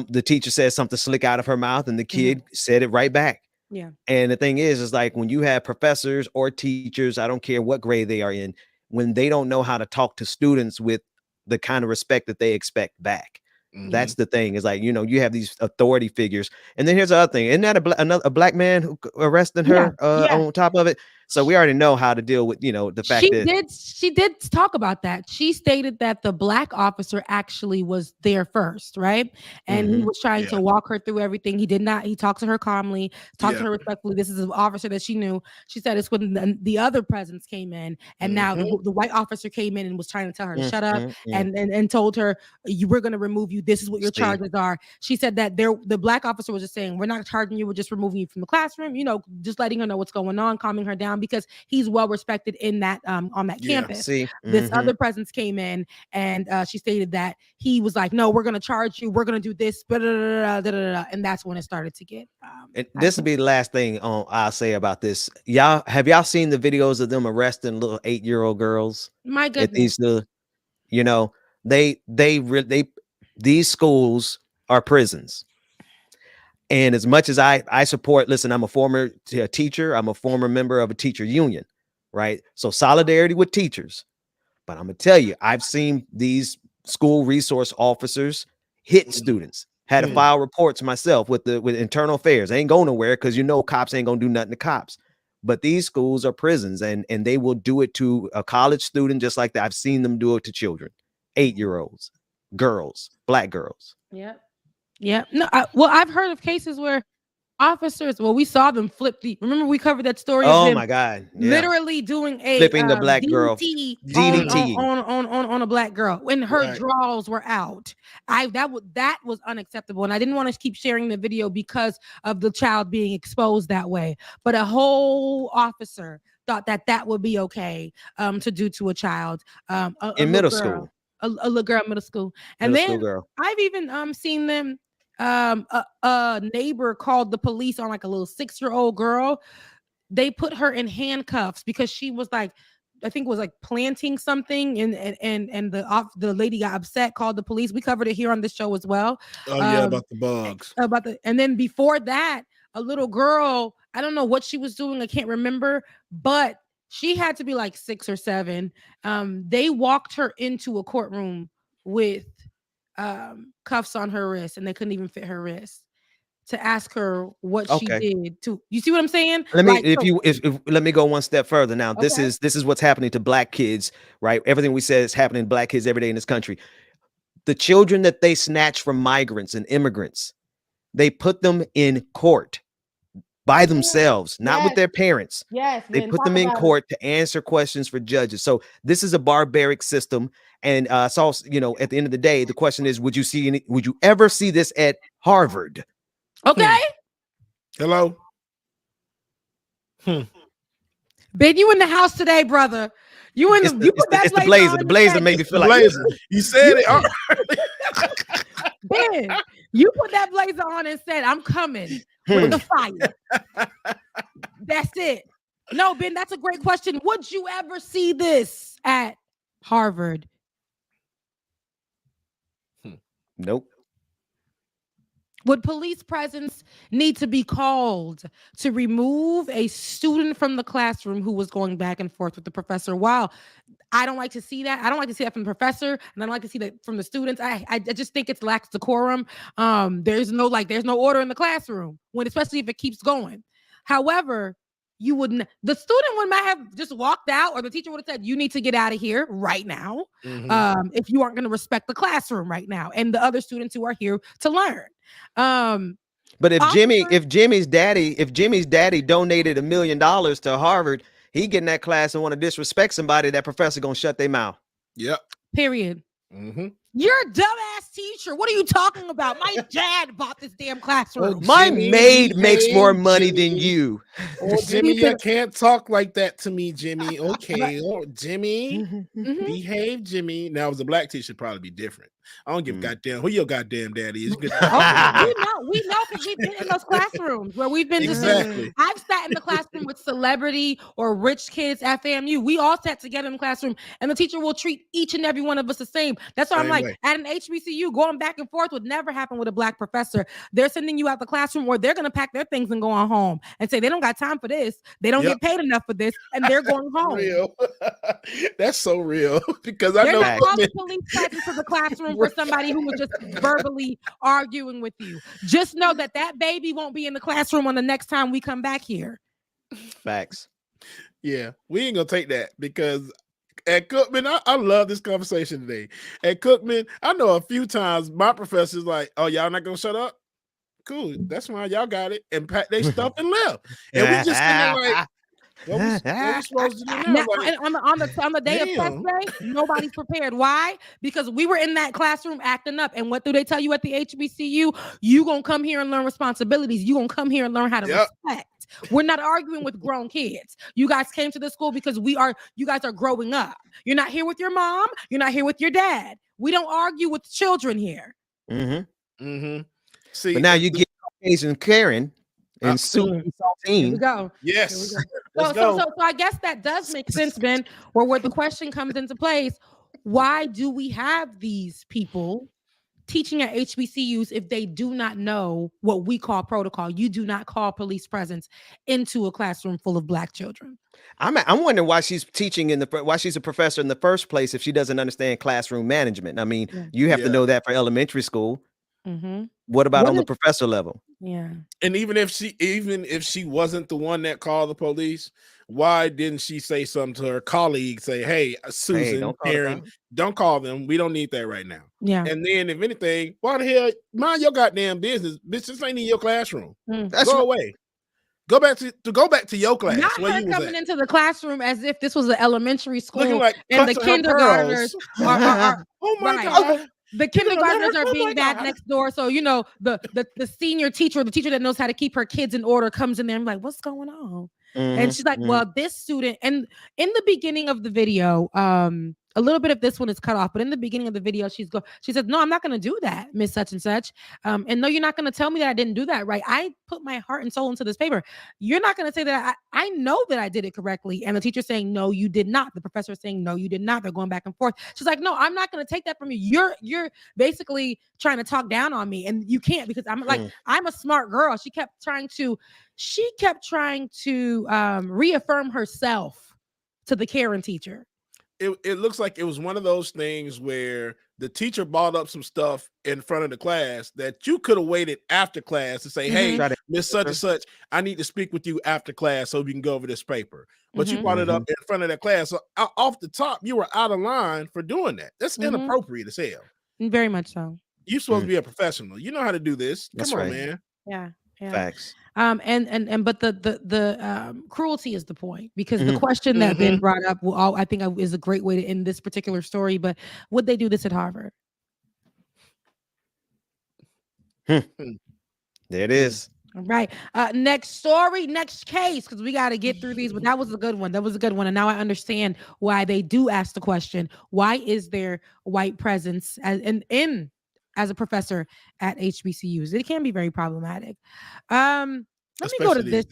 the teacher said something slick out of her mouth, and the kid said it right back. Yeah. And the thing is like when you have professors or teachers, I don't care what grade they are in, when they don't know how to talk to students with the kind of respect that they expect back, That's the thing. Is like, you have these authority figures, and then here's the other thing. Isn't that a black man who arresting her on top of it? So we already know how to deal with the fact that she did talk about that. She stated that the black officer actually was there first, right? And he was trying to walk her through everything. He did not. He talked to her calmly, talked to her respectfully. This is an officer that she knew. She said it's when the other presence came in, and now the white officer came in and was trying to tell her to shut up, and told her, we're going to remove you. This is what your charges are. She said that the black officer was just saying, we're not charging you, we're just removing you from the classroom, just letting her know what's going on, calming her down, because he's well respected in that on that campus. This other presence came in, and she stated that he was like, no, we're going to charge you, we're going to do this, and that's when it started to get and this will be the last thing I'll say about this. Have y'all seen the videos of them arresting little 8-year-old girls? My goodness. These schools are prisons. And as much as I support, listen, I'm a former teacher. I'm a former member of a teacher union, right? So solidarity with teachers. But I'm going to tell you, I've seen these school resource officers hit students. Had to file reports myself with internal affairs. They ain't going nowhere because cops ain't going to do nothing to cops. But these schools are prisons, and they will do it to a college student just like that. I've seen them do it to children, 8-year-olds, girls, black girls. Yeah. No, I've heard of cases where officers, we saw them flip remember we covered that story of them, my God, literally doing flipping the black girl DDT on a black when her drawers were out. That was unacceptable, and I didn't want to keep sharing the video because of the child being exposed that way, but a whole officer thought that would be okay to do to a child in middle school. A little girl in middle school. And I've even seen them, a neighbor called the police on like a little 6-year-old girl. They put her in handcuffs because she was like, I think it was like planting something, and the lady got upset, called the police. We covered it here on this show as well. About the bugs. And then before that, a little girl, I don't know what she was doing, I can't remember, but she had to be like 6 or 7. They walked her into a courtroom with cuffs on her wrist, and they couldn't even fit her wrist, to ask her what she did. You see what I'm saying? Let me go one step further. Now, this is what's happening to black kids, right? Everything we said is happening to black kids every day in this country. The children that they snatch from migrants and immigrants, they put them in court by themselves, not with their parents. They put them in court to answer questions for judges. So this is a barbaric system. And it's also, at the end of the day, the question is, would you ever see this at Harvard? Okay. Hello. Ben, you in the house today, brother? You in the it's the blazer. The blazer made me feel like blazer. You said it. Ben, you put that blazer on and said, I'm coming with the fire. That's it. No, Ben, that's a great question. Would you ever see this at Harvard? Nope. Would police presence need to be called to remove a student from the classroom who was going back and forth with the professor? Wow. I don't like to see that. I don't like to see that from the professor, and I don't like to see that from the students. I just think it's lacks decorum. There's no order in the classroom, especially if it keeps going. However, the student might have just walked out, or the teacher would have said, you need to get out of here right now. If you aren't going to respect the classroom right now, and the other students who are here to learn. But if Jimmy's daddy donated $1 million to Harvard, he get in that class and want to disrespect somebody, that professor gonna shut their mouth. Yep. Period. You're a dumbass teacher. What are you talking about? My dad bought this damn classroom. My maid makes more money than you. Oh, Jimmy, you can't talk like that to me, Jimmy. Okay. Oh, Jimmy, behave, Jimmy. Now, as a black teacher, should probably be different. I don't give a goddamn who your goddamn daddy is. We know because we've been in those classrooms where we've been I've sat in the classroom with celebrity or rich kids at FAMU. We all sat together in the classroom, and the teacher will treat each and every one of us the same. That's why I'm like, at an HBCU, HBCU going back and forth would never happen with a black professor. They're sending you out the classroom, or they're going to pack their things and go on home and say they don't got time for this. They don't get paid enough for this, and they're going home. Real. That's so real because They're I know not calling police presence to the classroom for somebody who was just verbally arguing with you. Just know that baby won't be in the classroom on the next time we come back here. Facts. Yeah, we ain't gonna take that because at Cookman, I love this conversation today. At Cookman, I know a few times my professor's like, "Oh, y'all not gonna shut up? Cool, that's fine, y'all got it," and packed their stuff and left. And we just sitting there like, what we supposed to do now? Like, on the day of test day, nobody's prepared. Why? Because we were in that classroom acting up. And what do they tell you at the HBCU? You gonna come here and learn responsibilities. You gonna come here and learn how to respect. We're not arguing with grown kids. You guys came to the school because you guys are growing up. You're not here with your mom. You're not here with your dad. We don't argue with children here. See, but now you get Asian Karen and Sue. Here we go. Yes. So I guess that does make sense, Ben, where the question comes into place. Why do we have these people teaching at HBCUs if they do not know what we call protocol? You do not call police presence into a classroom full of black children. I'm wondering why she's teaching why she's a professor in the first place if she doesn't understand classroom management. I mean, you have to know that for elementary school. What about on the professor level? Yeah. And even if she wasn't the one that called the police, why didn't she say something to her colleague? Say, "Hey, Susan, Karen, don't call them. We don't need that right now." Yeah. And then, if anything, why the hell mind your goddamn business, bitch? This ain't in your classroom. Go away. Go back to your class. Not her coming into the classroom as if this was an elementary school like and the kindergartners are oh my god. The kindergartners are being bad next door. So, the senior teacher, the teacher that knows how to keep her kids in order comes in there and like, what's going on? And she's like, well, this student, and in the beginning of the video, a little bit of this one is cut off, but in the beginning of the video, she said, "No, I'm not going to do that, Miss Such and Such. And no, you're not going to tell me that I didn't do that right. I put my heart and soul into this paper. You're not going to say that I know that I did it correctly." And the teacher saying, "No, you did not." The professor saying, "No, you did not." They're going back and forth. She's like, "No, I'm not going to take that from you. You're basically trying to talk down on me, and you can't because I'm like I'm a smart girl." She kept trying to reaffirm herself to the Karen teacher. It looks like it was one of those things where the teacher brought up some stuff in front of the class that you could have waited after class to say, "Hey, Miss Such and Such, I need to speak with you after class so we can go over this paper." But you brought it up in front of that class. So off the top, you were out of line for doing that. That's inappropriate as hell. Very much so. You're supposed to be a professional. You know how to do this. Come on, man. Yeah. Facts. But the cruelty is the point, because the question that Ben brought up I think is a great way to end this particular story. But would they do this at Harvard? There it is. All right. Next story, next case, because we got to get through these. But that was a good one. And now I understand why they do ask the question: why is there white presence as a professor at HBCUs? It can be very problematic. Let me go to this.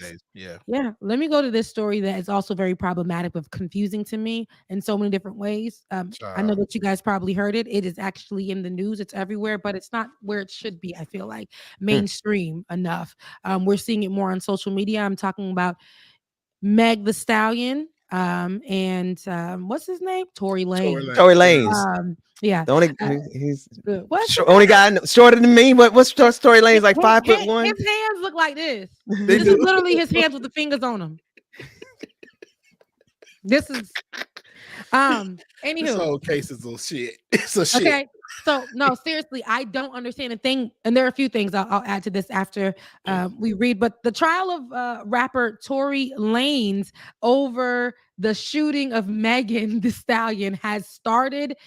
Let me go to this story that is also very problematic, but confusing to me in so many different ways. I know that you guys probably heard it. It is actually in the news. It's everywhere, but it's not where it should be. I feel like mainstream enough. We're seeing it more on social media. I'm talking about Meg the Stallion. And what's his name? Tory Lanez. Tory Lanez. Yeah. He's only guy shorter than me. What's Tory Lanez, like 5'1"? His hands look like this. This is literally his hands with the fingers on them. This is anywho. This whole case is shit. It's a shit. Okay. So no, seriously, I don't understand a thing. And there are a few things I'll add to this after we read. But the trial of rapper Tory Lanez over the shooting of Megan Thee Stallion has started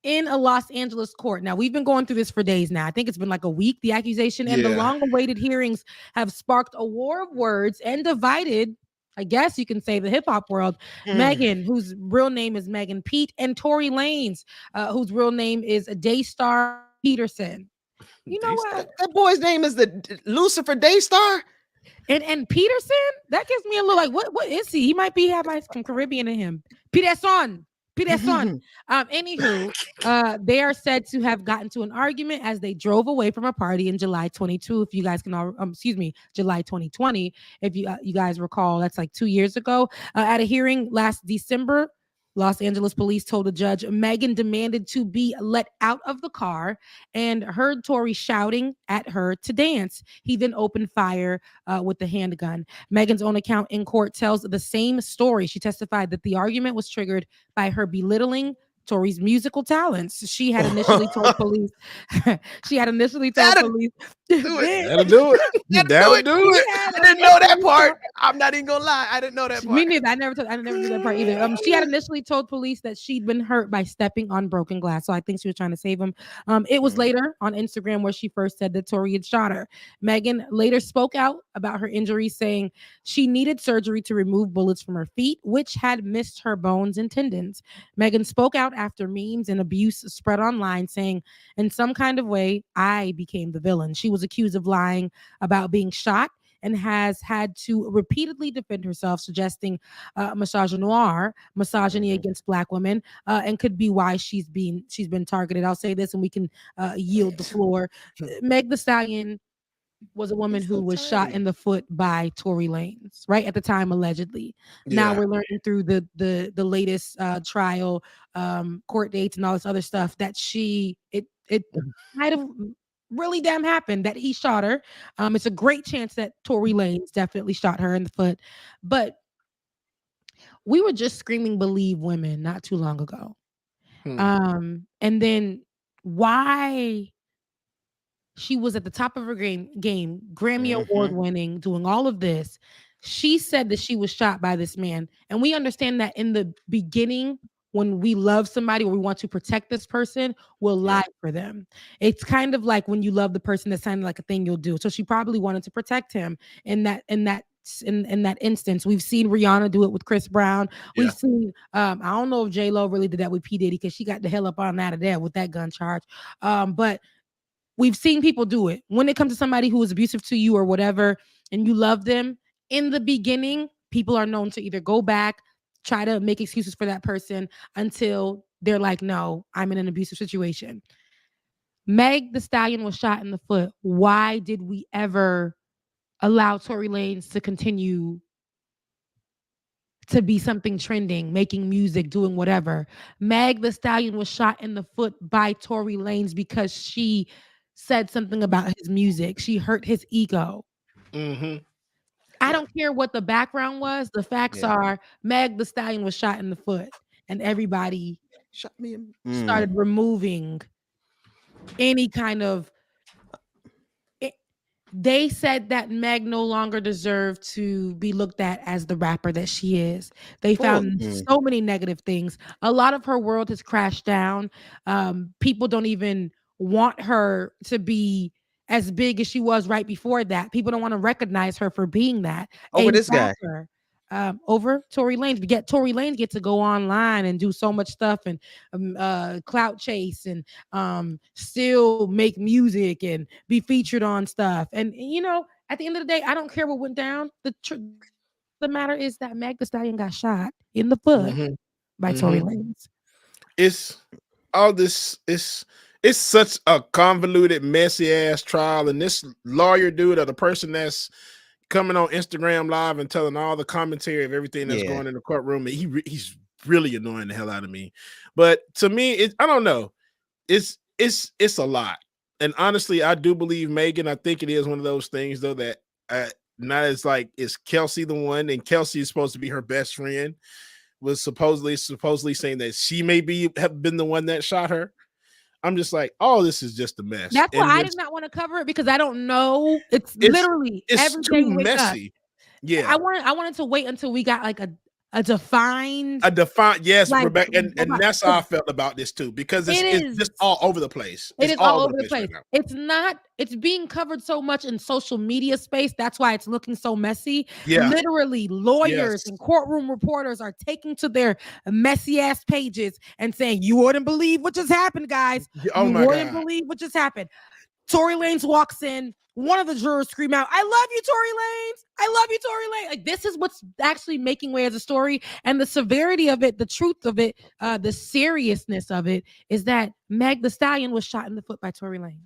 in a Los Angeles court. Now, we've been going through this for days now. I think it's been like a week, the accusation and the long-awaited hearings have sparked a war of words and divided, I guess you can say, the hip-hop world. Megan, whose real name is Megan Pete, and Tory Lanez, whose real name is Daystar Peterson. You know what? That boy's name is the Lucifer Daystar? And Peterson? That gives me a little like, what is he? He might have some Caribbean in him. Peterson. Person. Anywho, they are said to have gotten to an argument as they drove away from a party in July 22. If you guys can all, July 2020. If you guys recall, that's like 2 years ago. At a hearing last December, Los Angeles police told a judge Megan demanded to be let out of the car and heard Tory shouting at her to dance. He then opened fire with the handgun. Megan's own account in court tells the same story. She testified that the argument was triggered by her belittling Tory's musical talents. She had initially told police. Police. That'll do it. That'll do it. I didn't know that part. I'm not even gonna lie. I didn't know that part. Me neither. I never knew that part either. She had initially told police that she'd been hurt by stepping on broken glass. So I think she was trying to save him. It was later on Instagram where she first said that Tory had shot her. Megan later spoke out about her injuries, saying she needed surgery to remove bullets from her feet, which had missed her bones and tendons. Megan spoke out after memes and abuse spread online, saying, in some kind of way, I became the villain. She was accused of lying about being shot and has had to repeatedly defend herself, suggesting misogyny against Black women, and could be why she's been targeted. I'll say this, and we can yield the floor. Meg Thee Stallion was a woman who was shot in the foot by Tory Lanez, right at the time, allegedly. Yeah. Now we're learning through the latest trial, court dates, and all this other stuff that it might have really damn happened that he shot her. It's a great chance that Tory Lanez definitely shot her in the foot. But we were just screaming "Believe Women" not too long ago. And then why she was at the top of her game, Grammy Award winning, doing all of this. She said that she was shot by this man. And we understand that in the beginning, when we love somebody or we want to protect this person, we'll lie for them. It's kind of like when you love the person, that sounded like a thing you'll do. So she probably wanted to protect him in that instance. We've seen Rihanna do it with Chris Brown. We've seen I don't know if J-Lo really did that with P. Diddy, because she got the hell up on out of there with that gun charge. But we've seen people do it. When it comes to somebody who is abusive to you or whatever, and you love them, in the beginning, people are known to either go back, try to make excuses for that person until they're like, no, I'm in an abusive situation. Meg Thee Stallion was shot in the foot. Why did we ever allow Tory Lanez to continue to be something trending, making music, doing whatever? Meg Thee Stallion was shot in the foot by Tory Lanez because she said something about his music. She hurt his ego. I don't care what the background was. The facts are Meg Thee Stallion was shot in the foot, and everybody started removing any kind of. They said that Meg no longer deserved to be looked at as the rapper that she is. They found so many negative things. A lot of her world has crashed down. People don't even want her to be as big as she was right before that. People don't want to recognize her for being that. Over this rapper. Over Tory Lanez. Yet Tory Lanez get to go online and do so much stuff and clout chase and still make music and be featured on stuff. And you know, at the end of the day, I don't care what went down. The matter is that Meg Thee Stallion got shot in the foot by Tory Lanez. It's all this. It's such a convoluted, messy ass trial, and this lawyer dude, or the person that's coming on Instagram Live and telling all the commentary of everything that's going in the courtroom, he's really annoying the hell out of me. But to me, I don't know. It's a lot. And honestly, I do believe Megan. I think it is one of those things, though, that not as like, is Kelsey the one? And Kelsey is supposed to be her best friend. Was supposedly saying that she may have been the one that shot her. I'm just like, oh, this is just a mess. That's why I did not want to cover it, because I don't know. It's literally too messy. Yeah, I wanted to wait until we got like a defined. Yes, like, Rebecca, and that's how I felt about this too, because it's just all over the place. It is all over the place. Right, it's being covered so much in social media space. That's why it's looking so messy. Yeah. Literally, lawyers and courtroom reporters are taking to their messy ass pages and saying, "You wouldn't believe what just happened, guys. You wouldn't believe what just happened." Tory Lanez walks in. One of the jurors scream out, "I love you, Tory Lanez! I love you, Tory Lanez!" Like, this is what's actually making way as a story, and the severity of it, the truth of it, the seriousness of it is that Meg the Stallion was shot in the foot by Tory Lanez.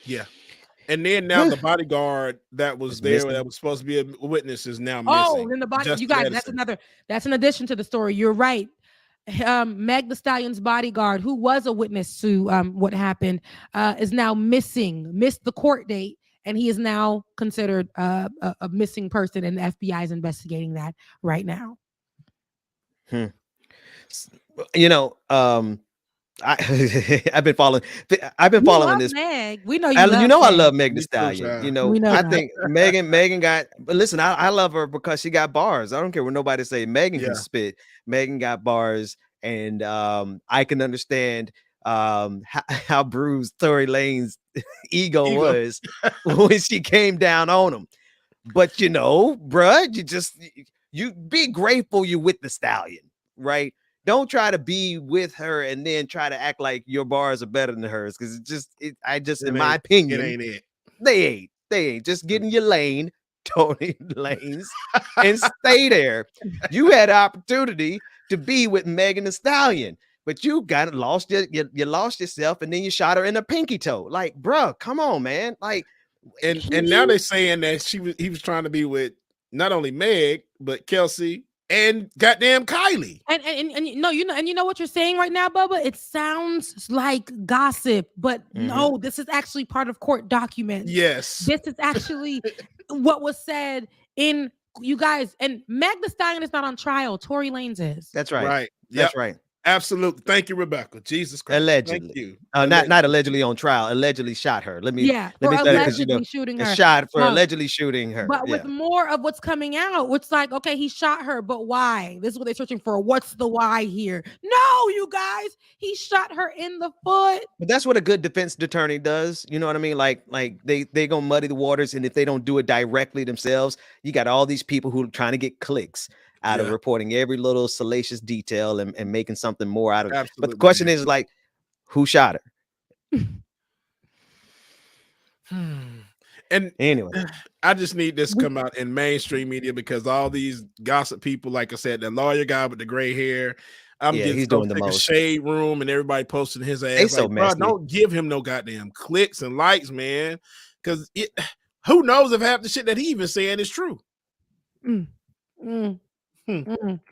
Yeah. And then now the bodyguard that was there missing. that was supposed to be a witness is now missing. Oh, then the body. Justin You guys, Edison. that's an addition to the story. You're right. Meg the Stallion's bodyguard, who was a witness to what happened, is now missed the court date, and he is now considered a missing person, and the FBI is investigating that right now. You know, I've been following this. Meg. We know I love love Meg the Me too, Stallion. child. You know, We know I that. think Megan got, but listen, I love her because she got bars. I don't care what nobody say. Megan Yeah. can spit. Megan got bars, and I can understand how bruised Tory Lane's ego was when she came down on him. But you know, bruh, you be grateful you're with the Stallion, right? Don't try to be with her and then try to act like your bars are better than hers, because in my opinion, it ain't it. they ain't. Just get in your lane, Tony Lanes, and stay there. You had an opportunity to be with Megan Thee Stallion, but you got lost. You lost yourself, and then you shot her in the pinky toe. Like, bro, come on, man. Like, And now they're saying that he was trying to be with not only Meg but Kelsey and goddamn Kylie. And you know what you're saying right now, Bubba? It sounds like gossip, but no, this is actually part of court documents. Yes. This is actually what was said in, you guys, and Meg the Stallion is not on trial. Tory Lanez is. that's right. Right. That's Yep. right. Absolutely. Thank you, Rebecca. Jesus Christ. Allegedly. Thank you. Not allegedly on trial. Allegedly shot her. Let me say that, because allegedly shooting her. shot for allegedly shooting her. But with more of what's coming out, it's like, okay, he shot her, but why? This is what they're searching for. What's the why here? No, you guys, he shot her in the foot. But that's what a good defense attorney does. You know what I mean? Like they gonna muddy the waters, and if they don't do it directly themselves, you got all these people who are trying to get clicks out of reporting every little salacious detail and making something more out of it. Absolutely. But the question is, like, who shot her? And anyway, I just need this to come out in mainstream media, because all these gossip people, like I said, the lawyer guy with the gray hair, he's doing the most. Shade Room, and everybody posting his ass. They so messy. Bro, don't give him no goddamn clicks and likes, man, because who knows if half the shit that he even saying is true.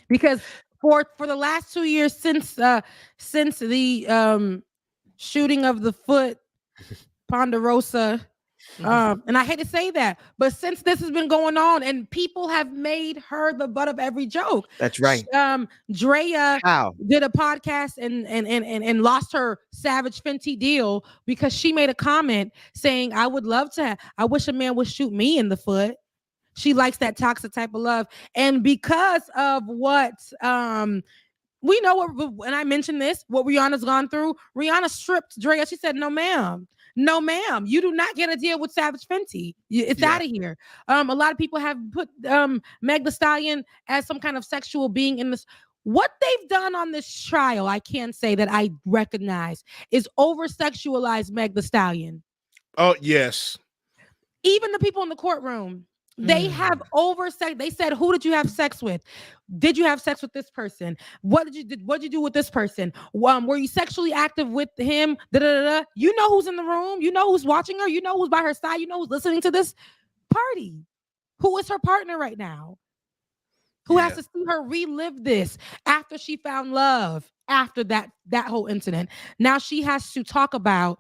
Because for the last 2 years since the shooting of the foot, Ponderosa, and I hate to say that, but since this has been going on, and people have made her the butt of every joke. That's right. Drea did a podcast and lost her Savage Fenty deal because she made a comment saying, I wish a man would shoot me in the foot. She likes that toxic type of love. And because of what we know, when I mentioned this, what Rihanna's gone through, Rihanna stripped Drea. She said, no, ma'am. You do not get a deal with Savage Fenty. It's out of here. A lot of people have put Meg the Stallion as some kind of sexual being in this. What they've done on this trial, I can say that I recognize, is over-sexualize Meg the Stallion. Oh, yes. Even the people in the courtroom. They have oversex. They said, "Who did you have sex with? Did you have sex with this person? What did you do with this person? Were you sexually active with him? You know who's in the room. You know who's watching her. You know who's by her side. You know who's listening to this party. Who is her partner right now? Who has to see her relive this after she found love after that whole incident? Now she has to talk about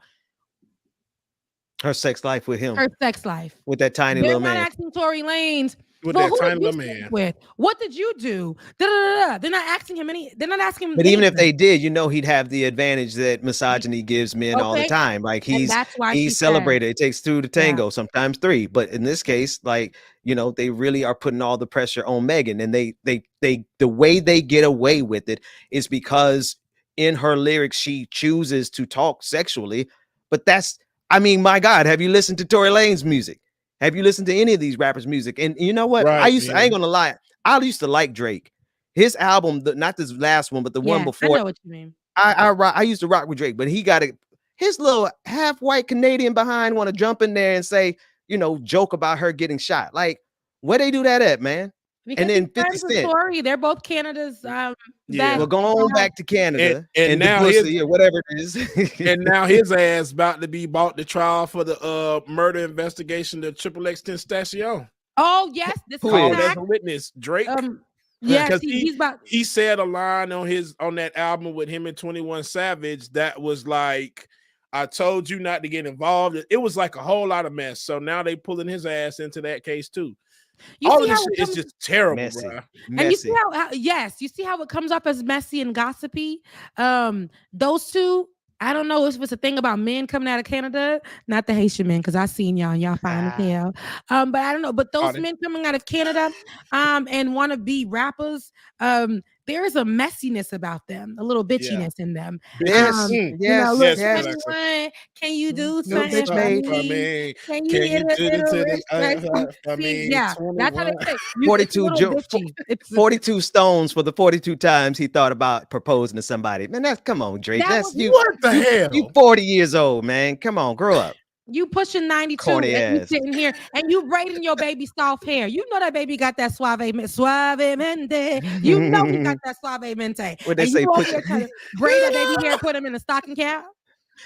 her sex life with him. Her sex life. With that tiny little man. They're not asking Tory Lanez. With that tiny little man. What did you do? They're not asking him they're not asking him. But even if they did, he'd have the advantage that misogyny gives men all the time. Like he's celebrated. It takes two to tango, sometimes three. But in this case, they really are putting all the pressure on Megan. And they the way they get away with it is because in her lyrics, she chooses to talk sexually. But my God, have you listened to Tory Lanez music? Have you listened to any of these rappers' music? And you know what? I ain't gonna lie. I used to like Drake. His album, not this last one, but the one before. I know what you mean. I used to rock with Drake, but he his little half white Canadian behind want to jump in there and say, joke about her getting shot. Like, where they do that at, man? Because And then he 50 friends with Cent. Tori. They're both Canada's Yeah. Well, go on back to Canada and now Debussy or whatever it is. and now his ass about to be brought to trial for the murder investigation of Triple X Tentacion. Oh yes, this is called as a witness, Drake. Yes, because he's about. He said a line on that album with him and 21 Savage that was like, "I told you not to get involved." It was like a whole lot of mess. So now they pulling his ass into that case too. All of this shit is just terrible, messy. bro. And you see how you see how it comes off as messy and gossipy. Those two, I don't know if it's a thing about men coming out of Canada, not the Haitian men, because I seen y'all and y'all fine as hell. But I don't know. But those men coming out of Canada, and want to be rappers, there is a messiness about them, a little bitchiness in them. Yes, Can you do something for me? Can you get a little respect for me? Yeah, that's how they say. 42 stones for the 42 times he thought about proposing to somebody. Man, come on, Drake. What the hell? You 40 years old, man. Come on, grow up. You pushing 92 Corny and you ass. sitting here and you braiding your baby soft hair. You know that baby got that suavemente. You know he got that suavemente. What they and say? you over there trying to braid that baby hair, put him in a stocking cap.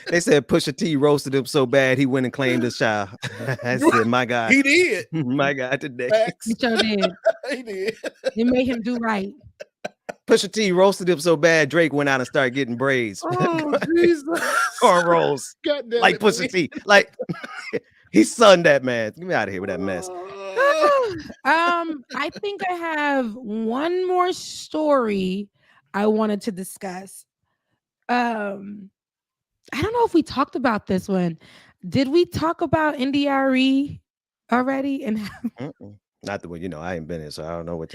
They said Pusha T roasted him so bad he went and claimed his child. I said, my God. He did. My God, today. He sure did. He did. It made him do right. Pusha T roasted him so bad, Drake went out and started getting braids. Oh, Jesus. Cornrows. Like Pusha T. Like, he sunned that man. Get me out of here with that mess. I think I have one more story I wanted to discuss. I don't know if we talked about this one. Did we talk about NDRE already? And not the one, I ain't been here, so I don't know what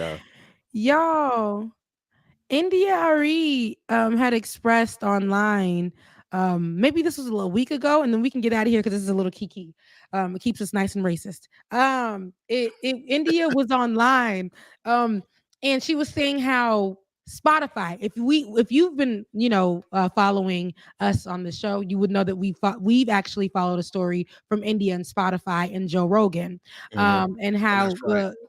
y'all. NDRE had expressed online, maybe this was a little week ago, and then we can get out of here because this is a little kiki. It keeps us nice and racist. India was online, and she was saying how Spotify, if you've been following us on the show, you would know that we've actually followed a story from India and Spotify and Joe Rogan, and how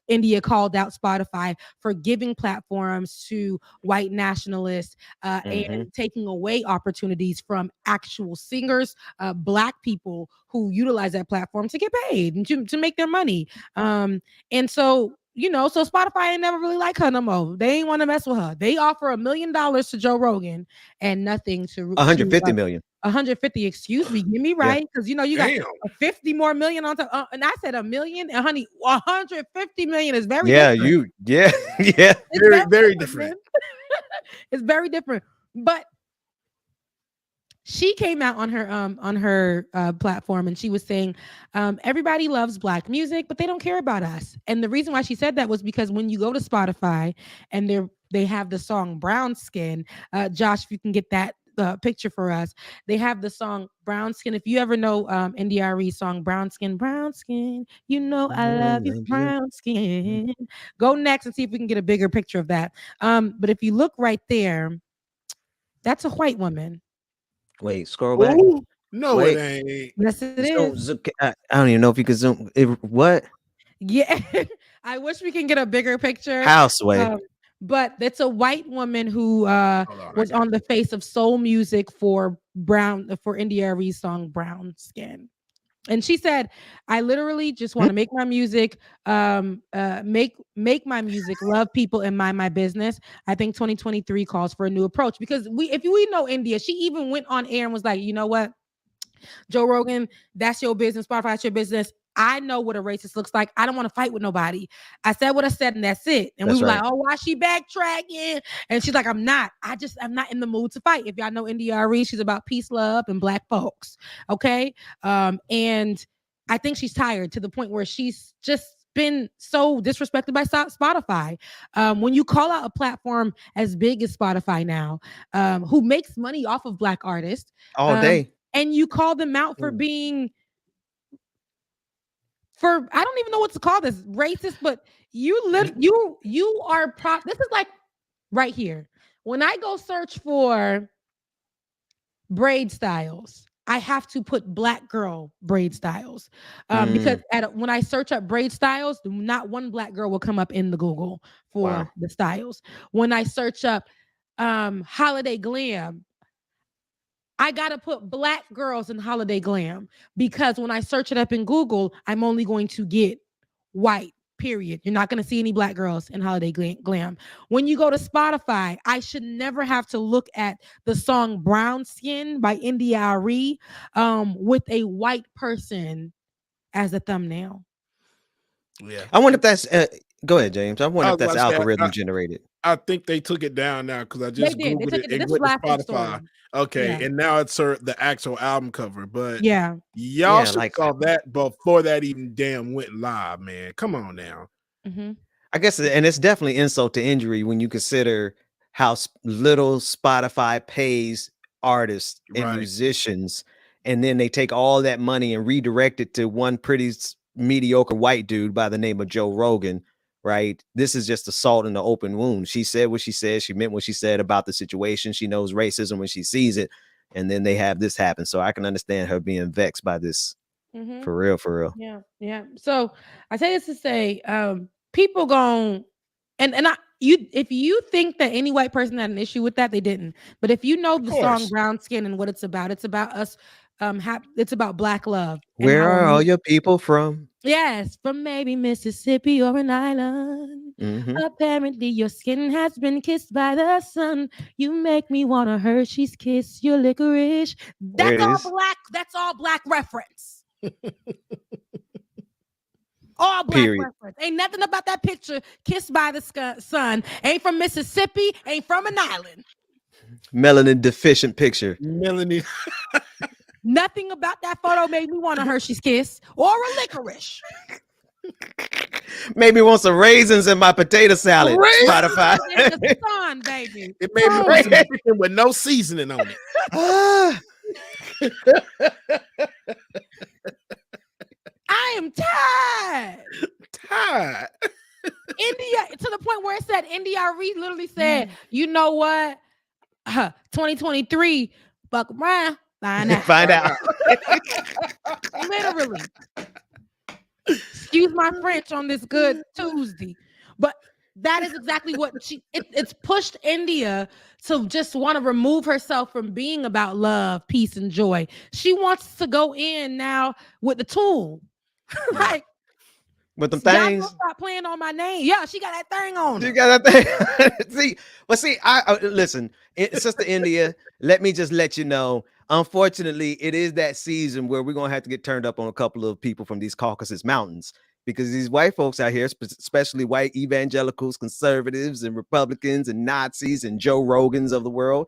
India called out Spotify for giving platforms to white nationalists and taking away opportunities from actual singers, Black people who utilize that platform to get paid and to make their money. And so so Spotify ain't never really like her no more. They ain't want to mess with her. They offer $1 million to Joe Rogan and nothing to 150 million. 150, excuse me, get me right, because you got a 50 more million on top. And I said $1 million, and honey, 150 million is very different. It's very different. It's very different. But she came out on her platform and she was saying everybody loves Black music, but they don't care about us. And the reason why she said that was because when you go to Spotify and they have the song Brown Skin, Josh, if you can get that picture for us, they have the song Brown Skin. If you ever know NDRE song Brown Skin, you know I love you, brown skin. Go next and see if we can get a bigger picture of that. But if you look right there, that's a white woman. Wait, scroll back. Ooh, no, it ain't. Yes, it is. I don't even know if you can zoom. What? Yeah, I wish we can get a bigger picture. Houseway. But it's a white woman who was on the face of soul music for NDRE's song Brown Skin. And she said, I literally just want to make my music, make my music, love people, and mind my business. I think 2023 calls for a new approach because if we know India, she even went on air and was like, you know what, Joe Rogan, that's your business. Spotify, that's your business. I know what a racist looks like. I don't want to fight with nobody. I said what I said, and that's it. And we were like, oh, why is she backtracking? And she's like, I'm not in the mood to fight. If y'all know NDRE, she's about peace, love, and Black folks. Okay. And I think she's tired to the point where she's just been so disrespected by Spotify. When you call out a platform as big as Spotify now, who makes money off of Black artists all day, and you call them out for being I don't even know what to call this, racist, but you are this is like right here. When I go search for braid styles, I have to put black girl braid styles because when I search up braid styles, not one black girl will come up in the Google for the styles. When I search up holiday glam, I got to put black girls in holiday glam because when I search it up in Google, I'm only going to get white, period. You're not going to see any black girls in holiday glam. When you go to Spotify, I should never have to look at the song Brown Skin by India.Arie with a white person as a thumbnail. Yeah. I wonder if that's, go ahead, James. I wonder if that's about to say, algorithm generated. I think they took it down now because I just They Googled took it. it. It This went to last week's Spotify. story. Okay, Yeah. and now it's the actual album cover. But Yeah, y'all should like- saw that before that even damn went live, man. Come on now. mm-hmm. I guess, and it's definitely insult to injury when you consider how little Spotify pays artists and Right. musicians, and then they take all that money and redirect it to one pretty mediocre white dude by the name of Joe Rogan, right? This is just assault in the open wound. She said what she said. She meant what she said about the situation. She knows racism when she sees it, and then they have this happen. So I can understand her being vexed by this. Mm-hmm. For real. Yeah. So I say this to say, people gon' if you think that any white person had an issue with that, they didn't. But if you know the song Brown Skin and what it's about us it's about black love. Where are all your people from? Yes, from maybe Mississippi or an island. Mm-hmm. Apparently your skin has been kissed by the sun. You make me want to Hershey's kiss your licorice. That's all black reference. All black reference. Ain't nothing about that picture kissed by the sun. Ain't from Mississippi. Ain't from an island. Melanin deficient picture. Melanie. Nothing about that photo made me want a Hershey's kiss or a licorice. Made me want some raisins in my potato salad. Spotify. The sun, baby. It made me want some chicken with no seasoning on it. I am tired. India, to the point where it said India.Arie literally said, you know what? 2023, fuck around, find out. Literally. Excuse my French on this good Tuesday. But that is exactly what it's pushed India to just want to remove herself from being about love, peace, and joy. She wants to go in now with the tool. Like, with them things. Stop playing on my name. Yeah, she got that thing on. You got that thing. see, I listen, Sister India. Let me just let you know. Unfortunately, it is that season where we're gonna have to get turned up on a couple of people from these Caucasus Mountains because these white folks out here, especially white evangelicals, conservatives, and Republicans, and Nazis, and Joe Rogans of the world,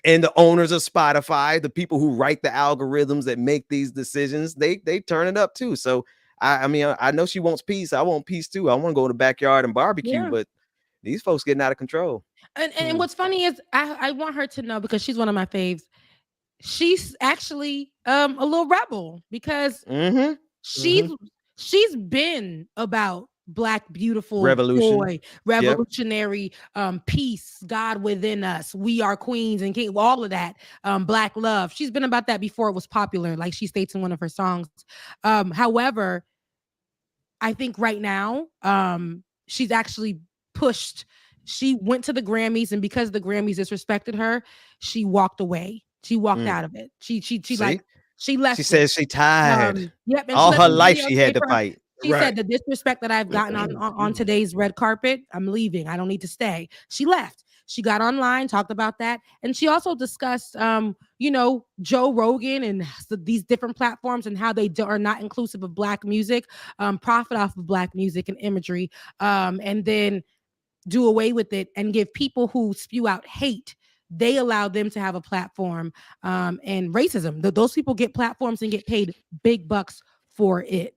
and the owners of Spotify, the people who write the algorithms that make these decisions, they turn it up too. So I mean, I know she wants peace. I want peace too. I want to go to the backyard and barbecue, but these folks getting out of control. And what's funny is I want her to know, because she's one of my faves. She's actually a little rebel because she's been about Black, beautiful, joy, revolutionary, peace, God within us. We are queens and king, all of that. Black love. She's been about that before it was popular, like she states in one of her songs. However, I think right now, she's actually pushed. She went to the Grammys, and because the Grammys disrespected her, she walked away. She walked out of it. She like she left. She says she tired. Yep. All her life she had to fight. She said, the disrespect that I've gotten on today's red carpet, I'm leaving. I don't need to stay. She left. She got online, talked about that. And she also discussed, Joe Rogan and these different platforms and how they are not inclusive of Black music, profit off of Black music and imagery, and then do away with it and give people who spew out hate, they allow them to have a platform, and racism. Those people get platforms and get paid big bucks for it.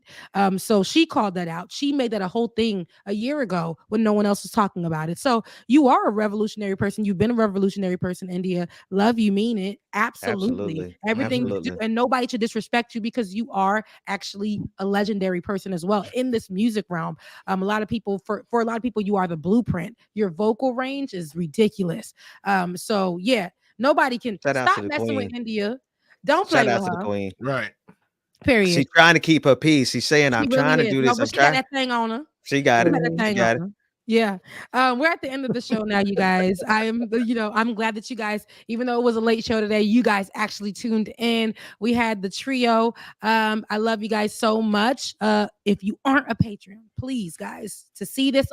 So she called that out. She made that a whole thing a year ago when no one else was talking about it. So you are a revolutionary person. You've been a revolutionary person, India. Love you, mean it. Absolutely. Everything you do, and nobody should disrespect you because you are actually a legendary person as well in this music realm. A lot of people, for a lot of people, you are the blueprint. Your vocal range is ridiculous. So yeah, nobody can stop messing with India. Don't play Shout out with to the her. queen. Right. Period. She's trying to keep her peace. She's saying, I'm She trying really to do is. this. No, I'm but she got trying. that thing on her. She got She it. got that She thing got on it. her. Yeah. We're at the end of the show now, you guys. I'm glad that you guys, even though it was a late show today, you guys actually tuned in. We had the trio. I love you guys so much. If you aren't a patron, please, guys, to see this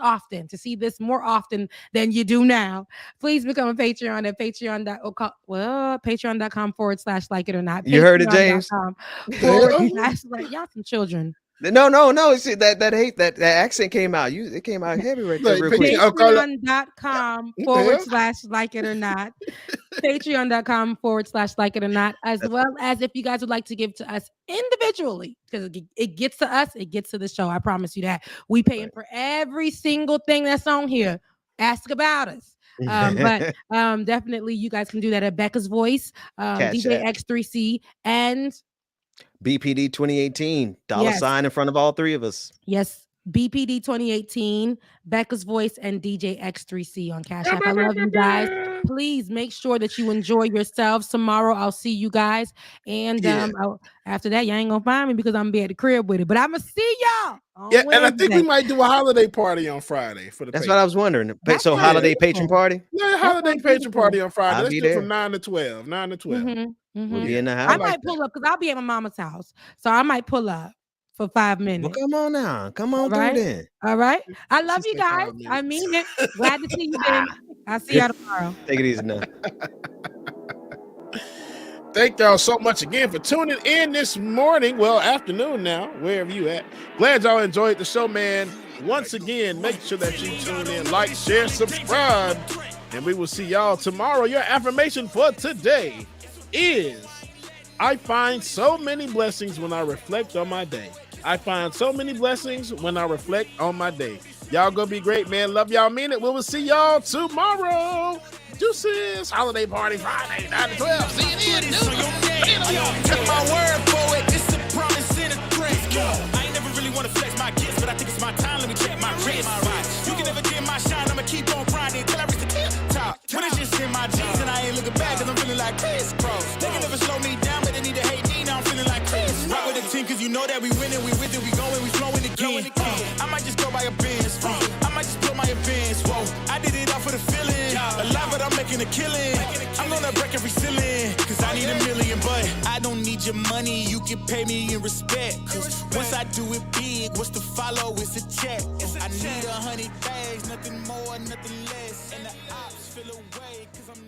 more often than you do now, please become a Patreon at patreon.com/like-it-or-not. You heard it, James. Patreon.com/like. Y'all some children. No. See that accent came out. It came out heavy right there, real quick. Patreon.com/like-it-or-not. Patreon.com/like-it-or-not, as well as if you guys would like to give to us individually, because it gets to us, it gets to the show. I promise you that. We paying for every single thing that's on here. Ask about us. But definitely you guys can do that at Becca's Voice, DJ X3C, and BPD 2018 Yes. $sign in front of all three of us. Yes, BPD 2018, Becca's Voice, and DJ X3C on Cash App. I love you guys. Please make sure that you enjoy yourselves. Tomorrow I'll see you guys, and after that you ain't gonna find me because I'm gonna be at the crib with it. But I'm gonna see y'all on Wednesday. And I think we might do a holiday party on Friday for the. That's what I was wondering. So holiday patron party. Yeah, holiday patron party on Friday. I'll Let's be do there. from 9 to 12. 9 to 12. We'll be in the house. I might pull up because I'll be at my mama's house, so I might pull up for 5 minutes. Well, come on now. Come on through then. All right. I love you guys. I mean it. Glad to see you, Ben. I'll see y'all tomorrow. Take it easy now. Thank y'all so much again for tuning in this morning. Well, afternoon now, wherever you at. Glad y'all enjoyed the show, man. Once again, make sure that you tune in, like, share, subscribe, and we will see y'all tomorrow. Your affirmation for today is, I find so many blessings when I reflect on my day. I find so many blessings when I reflect on my day. Y'all gonna be great, man. Love y'all, mean it. We will see y'all tomorrow. Deuces. Holiday party Friday, 9 to 12. See you then. Take my word for it. It's a promise in a threat. I ain't never really want to flex my gifts, but I think it's my time. Let me check my wrist. You can never get my shine. I'ma keep on grinding till I reach the top. When it's just in my jeans and I ain't looking back cause I'm feeling like Chris Cross. They can never slow me down, but they need to hate me. Now I'm feeling like Chris. Rock with the team cause you know that we winning, we with it, we going, we flowing again. I might just go by a Benz. I might just blow my advance. Whoa, I did it all for the feeling. Alive, but I'm making a killing. I'm gonna break every ceiling cause I need $1 million, but I don't need your money. You can pay me in respect. Cause once I do it big, what's to follow? It's a check. I need 100 bags, nothing more, nothing less. And the ops feel away cause I'm